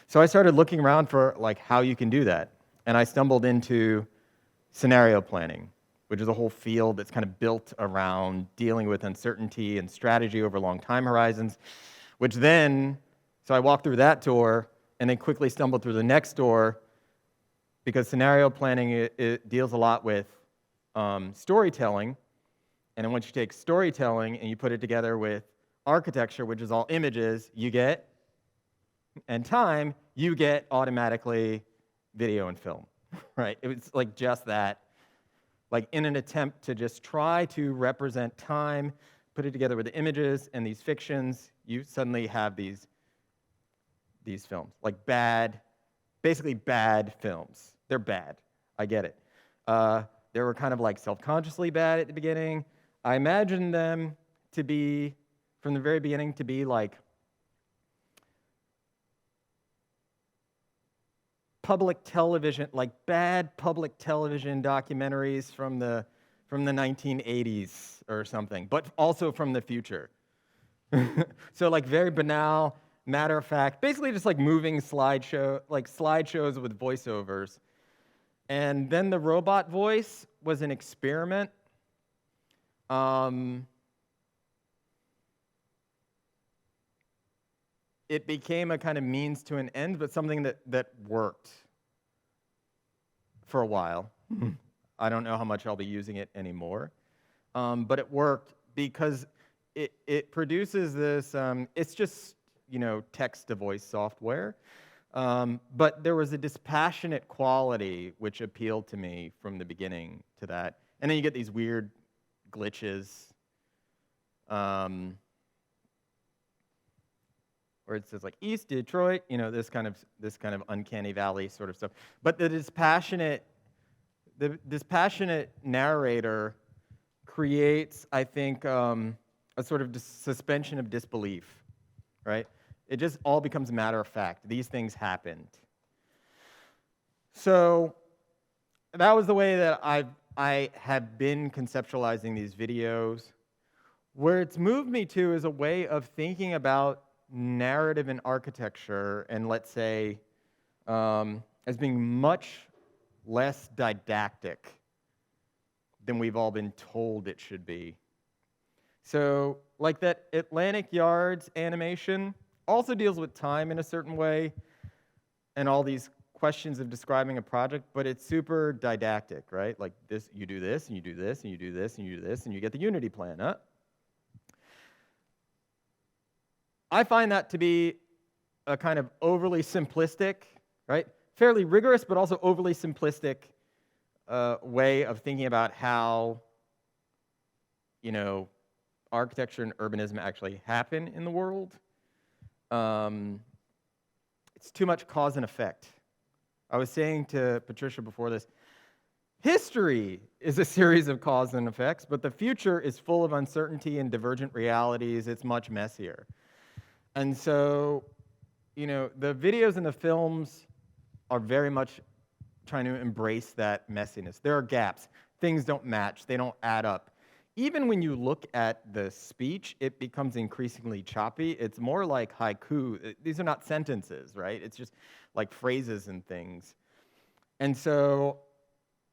So I started looking around for how you can do that. And I stumbled into scenario planning, which is a whole field that's kind of built around dealing with uncertainty and strategy over long time horizons, which then, so I walked through that door and then quickly stumbled through the next door because scenario planning it deals a lot with storytelling. And then once you take storytelling and you put it together with architecture, which is all images, and time, you get automatically video and film, right? It was just that. In an attempt to just try to represent time, put it together with the images and these fictions, you suddenly have these films, basically bad films. They're bad, I get it. They were kind of self-consciously bad at the beginning. I imagined them to be, from the very beginning, to be public television, bad public television documentaries from the 1980s or something, but also from the future. So very banal, matter of fact, basically just moving slideshows with voiceovers. And then the robot voice was an experiment. It became a kind of means to an end, but something that worked for a while. I don't know how much I'll be using it anymore. But it worked because it produces this, it's just, text-to-voice software. But there was a dispassionate quality which appealed to me from the beginning to that. And then you get these weird glitches. where it says like East Detroit, you know, this kind of uncanny valley sort of stuff. But this passionate narrator creates, I think, a sort of suspension of disbelief, right? It just all becomes a matter of fact. These things happened. So that was the way that I have been conceptualizing these videos. Where it's moved me to is a way of thinking about narrative and architecture, and let's say, as being much less didactic than we've all been told it should be. So, like that Atlantic Yards animation also deals with time in a certain way, and all these questions of describing a project, but it's super didactic, right? Like this, you do this, and you do this, and you do this, and you do this, and you get the Unity plan, huh? I find that to be a kind of overly simplistic, right? Fairly rigorous, but also overly simplistic way of thinking about how, you know, architecture and urbanism actually happen in the world. It's too much cause and effect. I was saying to Patricia before this, history is a series of cause and effects, but the future is full of uncertainty and divergent realities. It's much messier. And so, you know, the videos and the films are very much trying to embrace that messiness. There are gaps. Things don't match. They don't add up. Even when you look at the speech, it becomes increasingly choppy. It's more like haiku. These are not sentences, right? It's just like phrases and things. And so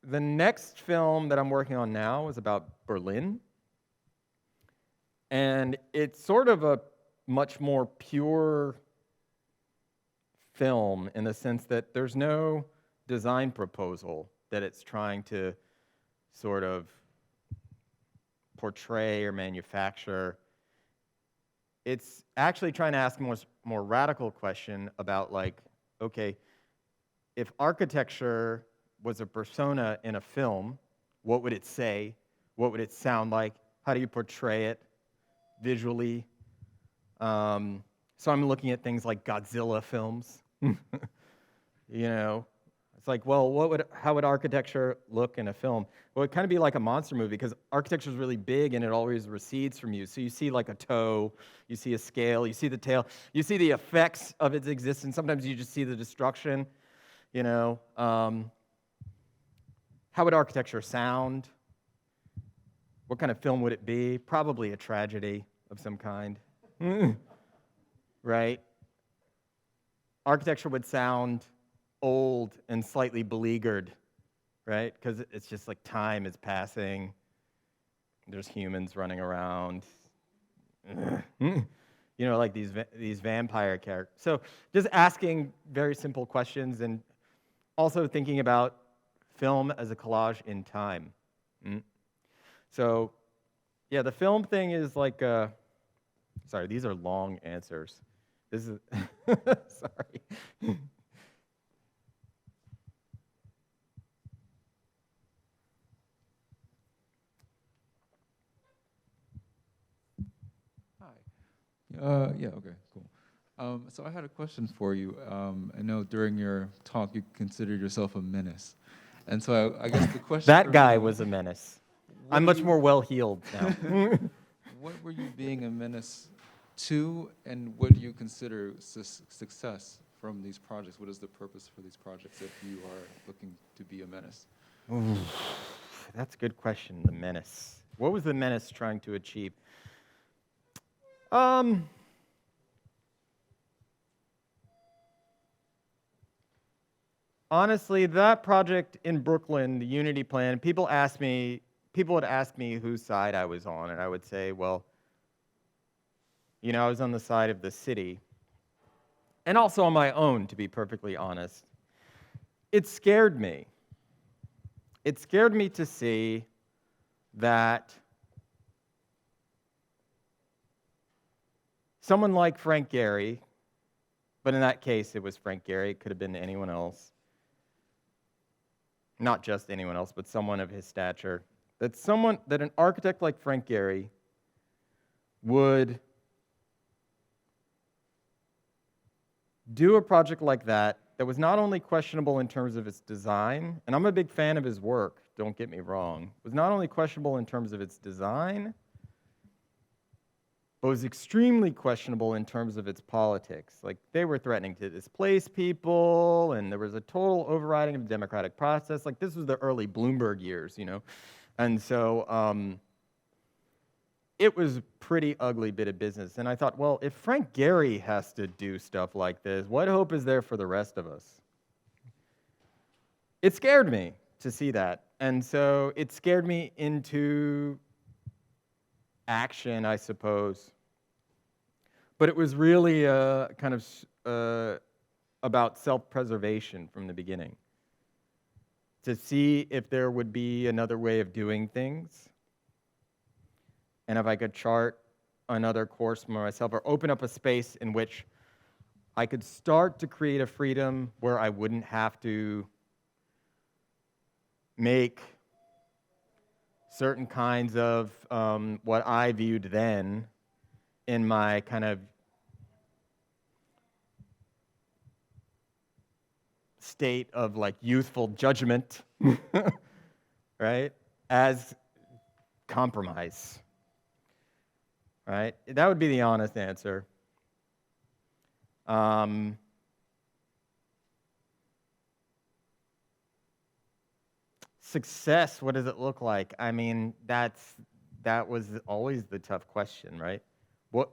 the next film that I'm working on now is about Berlin. And it's sort of a much more pure film in the sense that there's no design proposal that it's trying to sort of portray or manufacture. It's actually trying to ask a more radical question about, like, okay, if architecture was a persona in a film, what would it say? What would it sound like? How do you portray it visually? So I'm looking at things like Godzilla films. You know, it's like, well, how would architecture look in a film? Well, it'd kind of be like a monster movie because architecture is really big and it always recedes from you. So you see like a toe, you see a scale, you see the tail, you see the effects of its existence. Sometimes you just see the destruction. You know, how would architecture sound? What kind of film would it be? Probably a tragedy of some kind. Right? Architecture would sound old and slightly beleaguered, right? Because it's just like time is passing. There's humans running around. You know, like these vampire characters. So just asking very simple questions and also thinking about film as a collage in time. So, yeah, the film thing is like sorry, these are long answers. This is, sorry. Hi. Yeah, okay, cool. So I had a question for you. I know during your talk you considered yourself a menace. And so I guess the question That guy was a menace. I'm much more well-heeled now. What were you being a menace to, and what do you consider success from these projects? What is the purpose for these projects if you are looking to be a menace? Ooh, that's a good question, the menace. What was the menace trying to achieve? Honestly, that project in Brooklyn, the Unity plan, people would ask me whose side I was on, and I would say, well, you know, I was on the side of the city, and also on my own, to be perfectly honest. It scared me. It scared me to see that someone like Frank Gehry, but in that case it was Frank Gehry, it could have been anyone else, not just anyone else, but someone of his stature, that an architect like Frank Gehry would do a project like that was not only questionable in terms of its design, and I'm a big fan of his work, don't get me wrong, was not only questionable in terms of its design, but was extremely questionable in terms of its politics. Like, they were threatening to displace people, and there was a total overriding of the democratic process. Like, this was the early Bloomberg years, you know? And so it was a pretty ugly bit of business. And I thought, well, if Frank Gehry has to do stuff like this, what hope is there for the rest of us? It scared me to see that. And so it scared me into action, I suppose. But it was really kind of about self-preservation from the beginning, to see if there would be another way of doing things, and if I could chart another course for myself or open up a space in which I could start to create a freedom where I wouldn't have to make certain kinds of what I viewed then in my kind of state of like youthful judgment, right, as compromise, right? That would be the honest answer. Success, what does it look like? I mean, that was always the tough question, right? What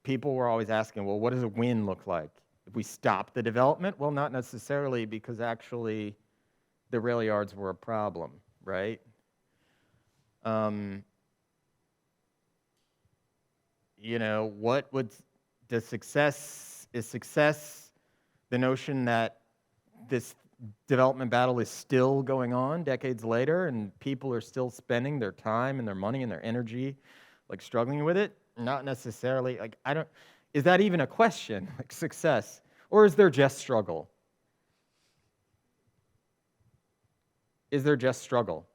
people were always asking, well, what does a win look like? If we stop the development? Well, not necessarily, because actually the rail yards were a problem, right? You know, what would is success the notion that this development battle is still going on decades later and people are still spending their time and their money and their energy like struggling with it? Not necessarily. Like, is that even a question, like success? Or is there just struggle? Is there just struggle?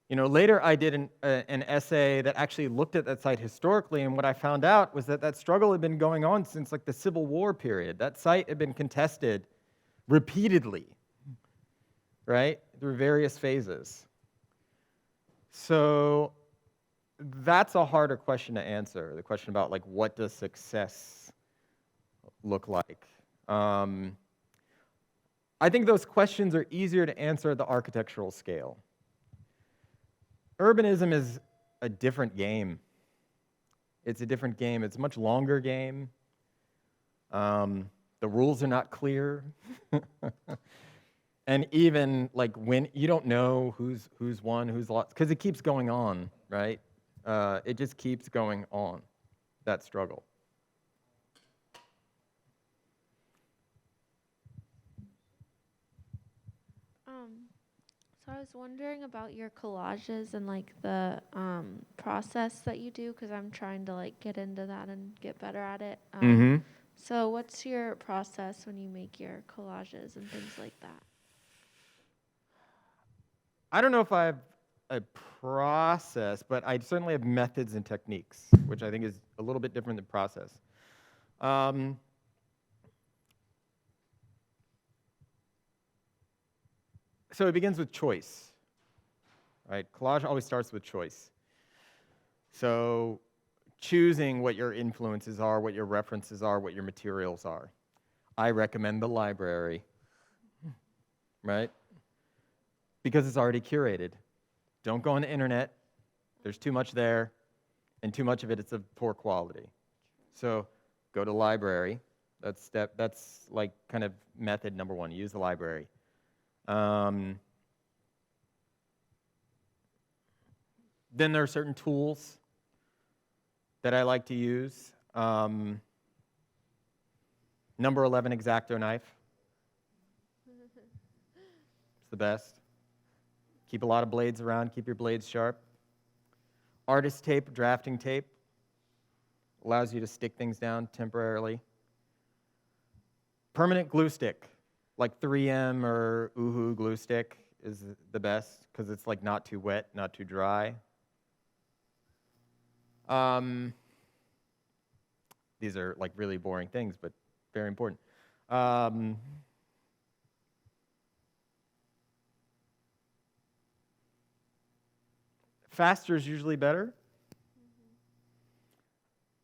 You know, later I did an essay that actually looked at that site historically, and what I found out was that struggle had been going on since like the Civil War period. That site had been contested repeatedly, right, through various phases. So that's a harder question to answer, the question about like what does success look like? I think those questions are easier to answer at the architectural scale. Urbanism is a different game. It's a different game. It's a much longer game. The rules are not clear. And even like when you don't know who's won, who's lost, because it keeps going on, right? It just keeps going on, that struggle. So I was wondering about your collages and like the process that you do, because I'm trying to like get into that and get better at it. So what's your process when you make your collages and things like that? I don't know if I have a process, but I certainly have methods and techniques, which I think is a little bit different than process. So it begins with choice, right? Collage always starts with choice. So choosing what your influences are, what your references are, what your materials are. I recommend the library, right? Because it's already curated. Don't go on the internet. There's too much there, and too much of it is of poor quality. So go to library. That's like kind of method number one. Use the library. Then there are certain tools that I like to use. Number 11 X-Acto knife. It's the best. Keep a lot of blades around, keep your blades sharp. Artist tape, drafting tape, allows you to stick things down temporarily. Permanent glue stick, like 3M or Uhu glue stick is the best because it's like not too wet, not too dry. these are like really boring things, but very important. Faster is usually better.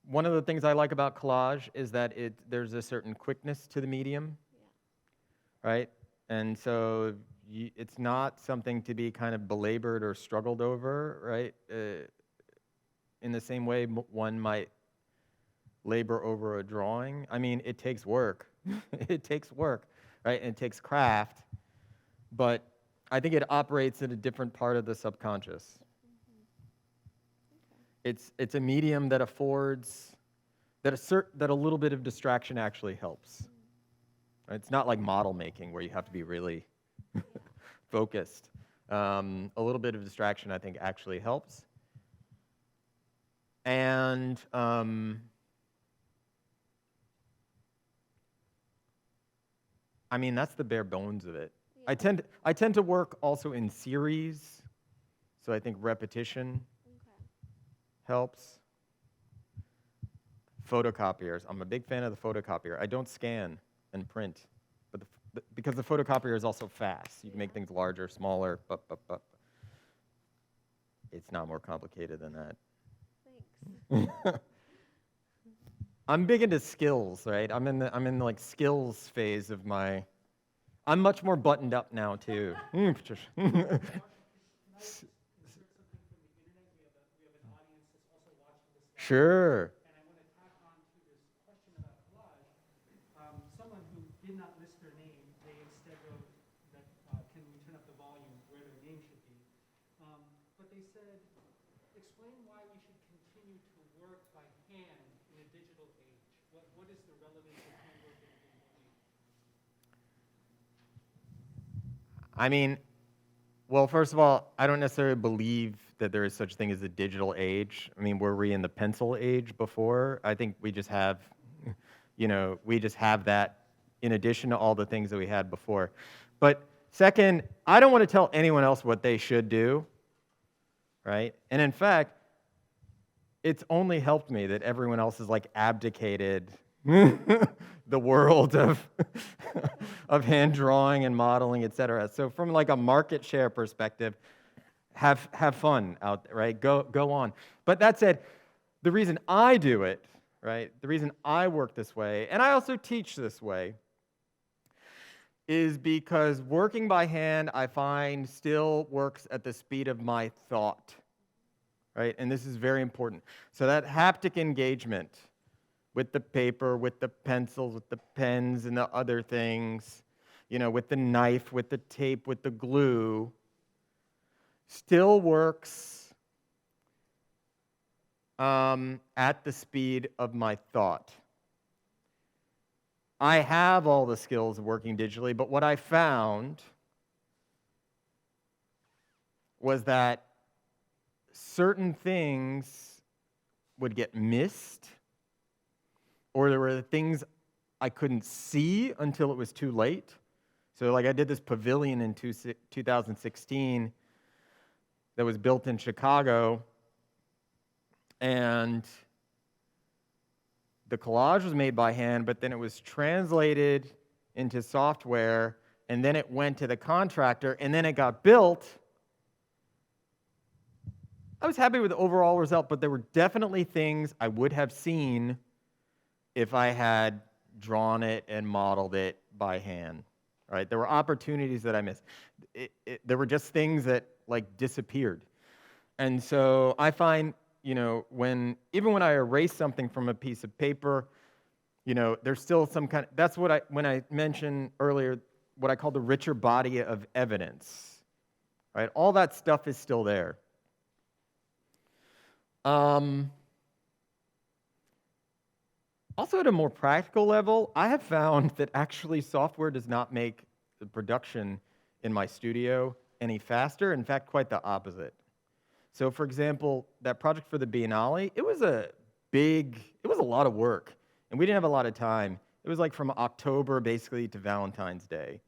One of the things I like about collage is that there's a certain quickness to the medium, right? And so it's not something to be kind of belabored or struggled over, right? In the same way one might labor over a drawing. I mean, it takes work. It takes work, right? And it takes craft, but I think it operates in a different part of the subconscious. It's a medium that affords that a little bit of distraction actually helps. It's not like model making where you have to be really focused. A little bit of distraction, I think, actually helps. And I mean, that's the bare bones of it. Yeah. I tend to work also in series, so I think repetition helps. Photocopiers. I'm a big fan of the photocopier. I don't scan and print, but because the photocopier is also fast. You can make things larger, smaller, but it's not more complicated than that. Thanks. I'm big into skills, right? I'm in the like skills phase of my. I'm much more buttoned up now too. Sure. And I want to tack on to this question about collage. Someone who did not list their name, they instead wrote that, can we turn up the volume where their name should be. But they said, explain why we should continue to work by hand in a digital age. What is the relevance of handwork in a digital age? I mean, well, first of all, I don't necessarily believe that there is such thing as a digital age. I mean, were we in the pencil age before? I think we just have, we just have that in addition to all the things that we had before. But second, I don't want to tell anyone else what they should do, right? And in fact, it's only helped me that everyone else has like abdicated the world of of hand drawing and modeling, et cetera. So from like a market share perspective, have fun out there, right? Go on. But that said, the reason I do it, right? The reason I work this way, and I also teach this way, is because working by hand, I find, still works at the speed of my thought, right? And this is very important. So that haptic engagement with the paper, with the pencils, with the pens and the other things, with the knife, with the tape, with the glue, still works at the speed of my thought. I have all the skills of working digitally, but what I found was that certain things would get missed, or there were things I couldn't see until it was too late. So like I did this pavilion in 2016 that was built in Chicago, and the collage was made by hand, but then it was translated into software, and then it went to the contractor, and then it got built. I was happy with the overall result, but there were definitely things I would have seen if I had drawn it and modeled it by hand. Right? There were opportunities that I missed. There were just things that like disappeared. And so I find, even when I erase something from a piece of paper, there's still some kind of, that's what when I mentioned earlier, what I call the richer body of evidence, right? All that stuff is still there. Also, at a more practical level, I have found that actually software does not make the production in my studio any faster. In fact, quite the opposite. So, for example, that project for the Biennale, it was a lot of work, and we didn't have a lot of time. It was like from October, basically, to Valentine's Day.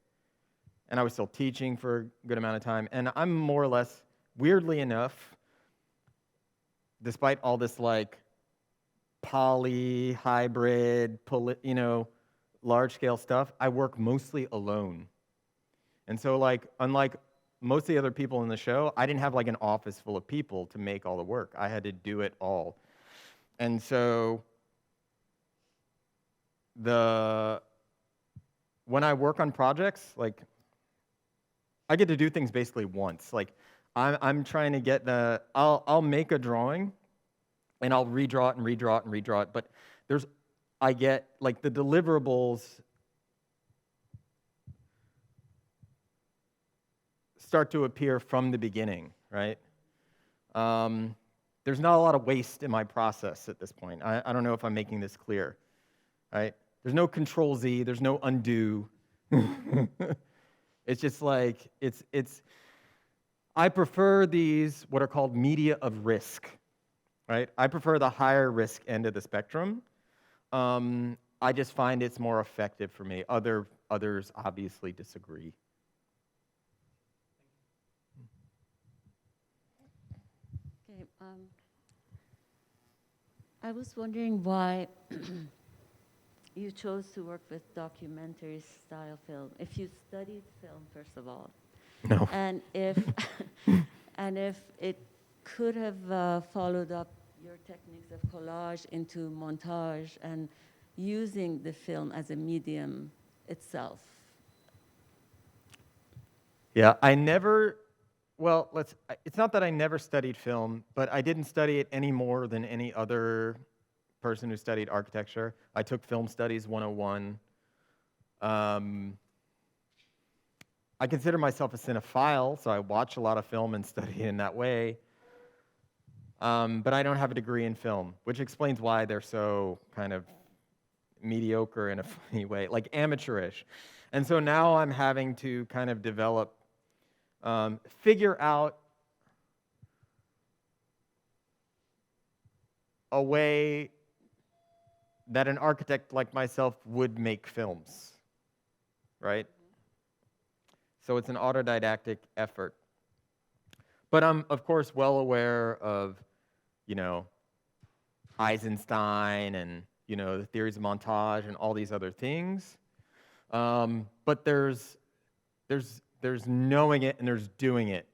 And I was still teaching for a good amount of time, and I'm more or less, weirdly enough, despite all this, like, poly, hybrid, large-scale stuff, I work mostly alone. And so, like, unlike most of the other people in the show, I didn't have like an office full of people to make all the work. I had to do it all. And so when I work on projects, like, I get to do things basically once. Like, I'm trying to get I'll make a drawing, and I'll redraw it and redraw it and redraw it. But I get, like, the deliverables start to appear from the beginning, right? There's not a lot of waste in my process at this point. I don't know if I'm making this clear, right? There's no Control Z, there's no undo. It's just like, I prefer these, what are called media of risk, right? I prefer the higher risk end of the spectrum. I just find it's more effective for me. Others obviously disagree. Okay, I was wondering why you chose to work with documentary style film. If you studied film, first of all. No. And if it could have followed up your techniques of collage into montage and using the film as a medium itself. Yeah, it's not that I never studied film, but I didn't study it any more than any other person who studied architecture. I took Film Studies 101. I consider myself a cinephile, so I watch a lot of film and study it in that way. But I don't have a degree in film, which explains why they're so kind of mediocre in a funny way, like amateurish. And so now I'm having to kind of develop, figure out a way that an architect like myself would make films, right? So it's an autodidactic effort. But I'm, of course, well aware of, Eisenstein and, the theories of montage and all these other things. But there's knowing it and there's doing it,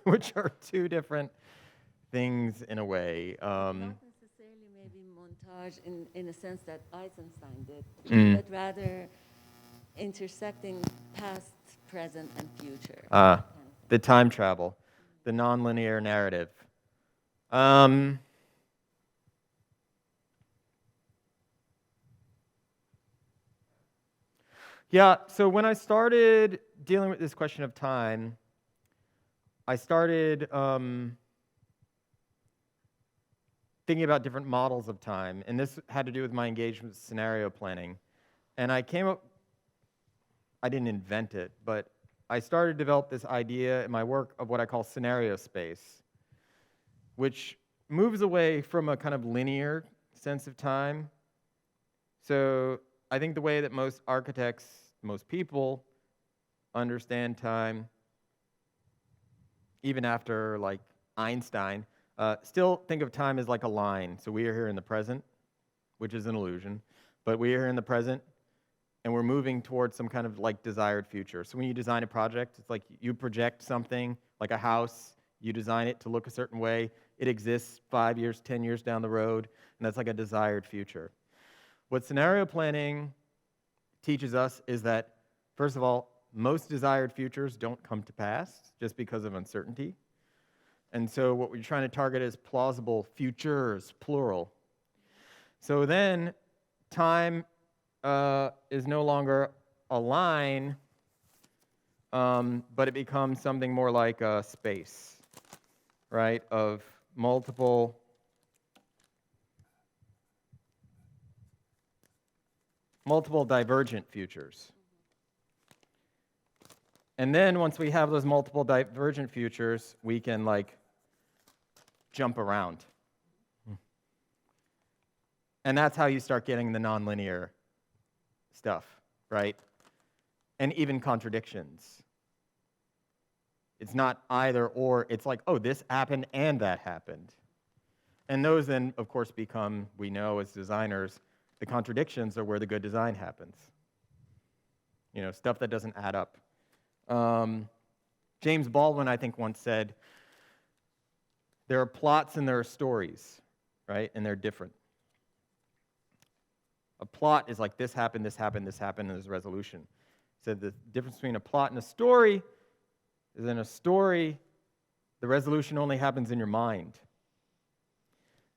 which are two different things in a way. Not necessarily maybe montage in a sense that Eisenstein did, but rather intersecting past, present, and future. Kind of The time travel, the nonlinear narrative. Yeah, so when I started dealing with this question of time, I started thinking about different models of time, and this had to do with my engagement with scenario planning. And I came up, I didn't invent it, but I started to develop this idea in my work of what I call scenario space, which moves away from a kind of linear sense of time. So I think the way that most architects, most people understand time, even after like Einstein, still think of time as like a line. So we are here in the present, which is an illusion, but we are here in the present, and we're moving towards some kind of like desired future. So when you design a project, it's like you project something, like a house, you design it to look a certain way, it exists 5 years, 10 years down the road, and that's like a desired future. What scenario planning teaches us is that, first of all, most desired futures don't come to pass just because of uncertainty. And so what we're trying to target is plausible futures, plural. So then time is no longer a line, but it becomes something more like a space, right, of multiple divergent futures. And then once we have those multiple divergent futures, we can like jump around. And that's how you start getting the nonlinear stuff, right? And even contradictions. It's not either or, it's like, oh, this happened and that happened, And those then, of course, become, we know as designers, the contradictions are where the good design happens. You know, stuff that doesn't add up. James Baldwin, I think, once said, there are plots and there are stories, right? And they're different. A plot is like this happened, this happened, this happened, and there's a resolution. He said the difference between a plot and a story is in a story, the resolution only happens in your mind.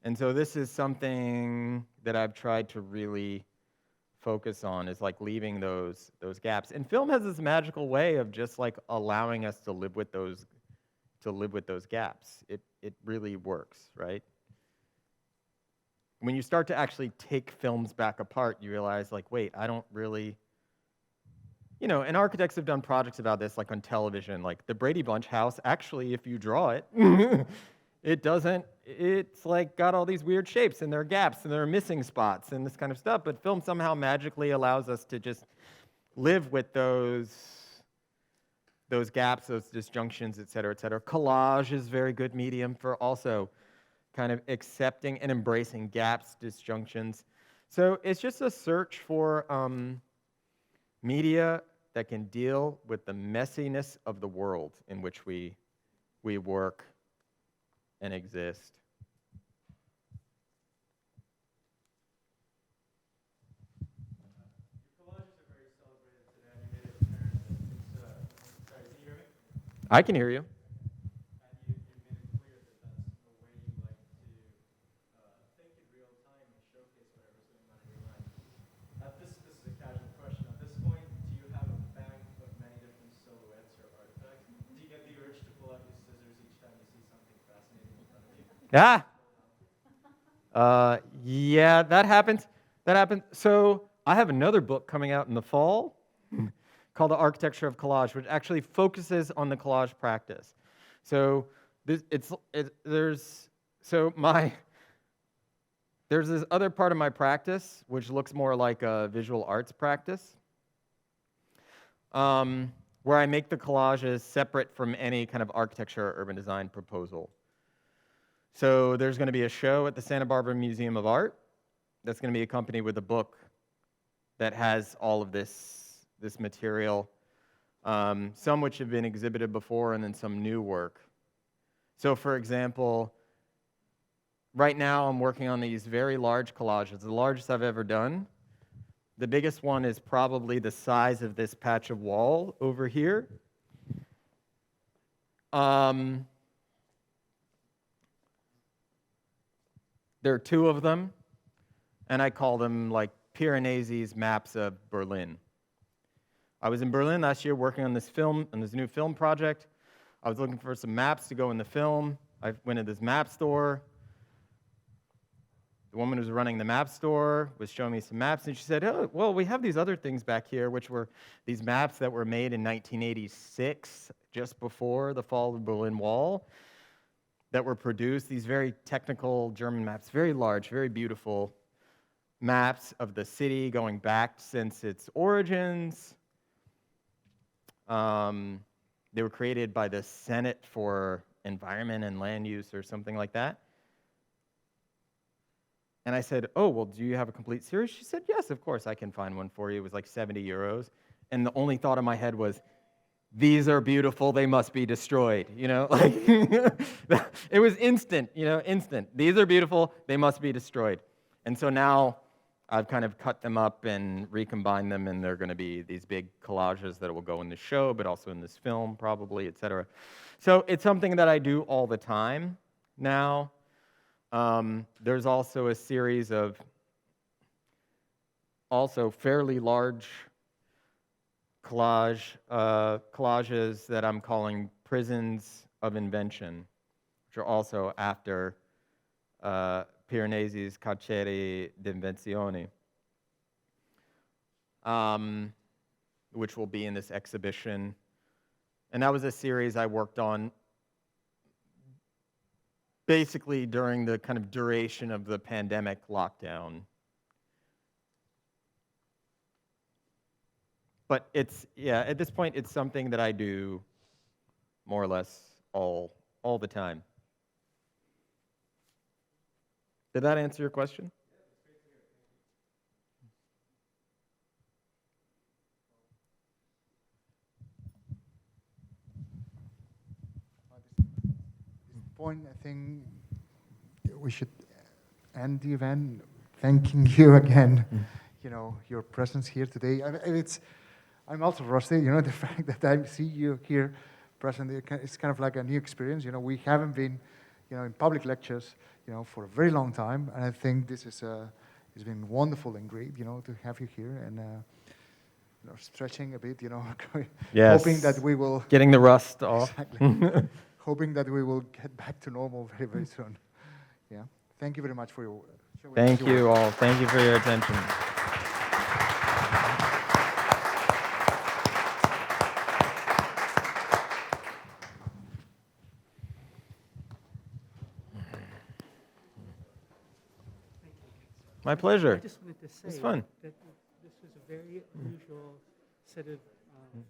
And so this is something that I've tried to really focus on, is like leaving those gaps. And film has this magical way of just like allowing us to live with those gaps. It really works, right? When you start to actually take films back apart, you realize, like, wait, I don't really, you know, and architects have done projects about this, like on television, like the Brady Bunch house, actually, if you draw it, it's like got all these weird shapes, and there are gaps, and there are missing spots, and this kind of stuff, but film somehow magically allows us to just live with those gaps, those disjunctions, et cetera, et cetera. Collage is a very good medium for also kind of accepting and embracing gaps, disjunctions. So it's just a search for media that can deal with the messiness of the world in which we work and exist. I can hear you. Yeah. Yeah, that happens. That happens. So I have another book coming out in the fall called The Architecture of Collage, which actually focuses on the collage practice. So there's this other part of my practice which looks more like a visual arts practice, where I make the collages separate from any kind of architecture or urban design proposal. So there's going to be a show at the Santa Barbara Museum of Art that's going to be accompanied with a book that has all of this material, some which have been exhibited before, and then some new work. So for example, right now I'm working on these very large collages, the largest I've ever done. The biggest one is probably the size of this patch of wall over here. There are two of them, and I call them like Piranesi's maps of Berlin. I was in Berlin last year working on this new film project. I was looking for some maps to go in the film. I went to this map store. The woman who was running the map store was showing me some maps, and she said, oh, well, we have these other things back here, which were these maps that were made in 1986, just before the fall of the Berlin Wall, that were produced, these very technical German maps, very large, very beautiful maps of the city going back since its origins. They were created by the Senate for Environment and Land Use or something like that. And I said, oh, well, do you have a complete series? She said, yes, of course, I can find one for you. It was like 70 euros. And the only thought in my head was, these are beautiful, they must be destroyed, you know? Like, it was instant, you know, instant. These are beautiful, they must be destroyed. And so now I've kind of cut them up and recombined them, and they're going to be these big collages that will go in the show, but also in this film, probably, et cetera. So it's something that I do all the time now. There's also a series of also fairly large collages that I'm calling prisons of invention, which are also after Piranesi's Carceri d'Invenzione, which will be in this exhibition. And that was a series I worked on basically during the kind of duration of the pandemic lockdown. But it's, yeah, at this point, it's something that I do more or less all the time. Did that answer your question? Point, I think we should end the event thanking you again. You know, your presence here today. I'm also rusty. You know, the fact that I see you here present, it's kind of like a new experience. You know, we haven't been, you know, in public lectures, you know, for a very long time, and I think this is it's been wonderful and great, you know, to have you here and. You know, stretching a bit, you know, Yes. hoping that we will Getting the rust off. exactly. Hoping that we will get back to normal very, very soon. Yeah. Thank you very much for your work. Thank you all. Thank you for your attention. My pleasure. I just wanted to say It was fun. that this was a very unusual set of film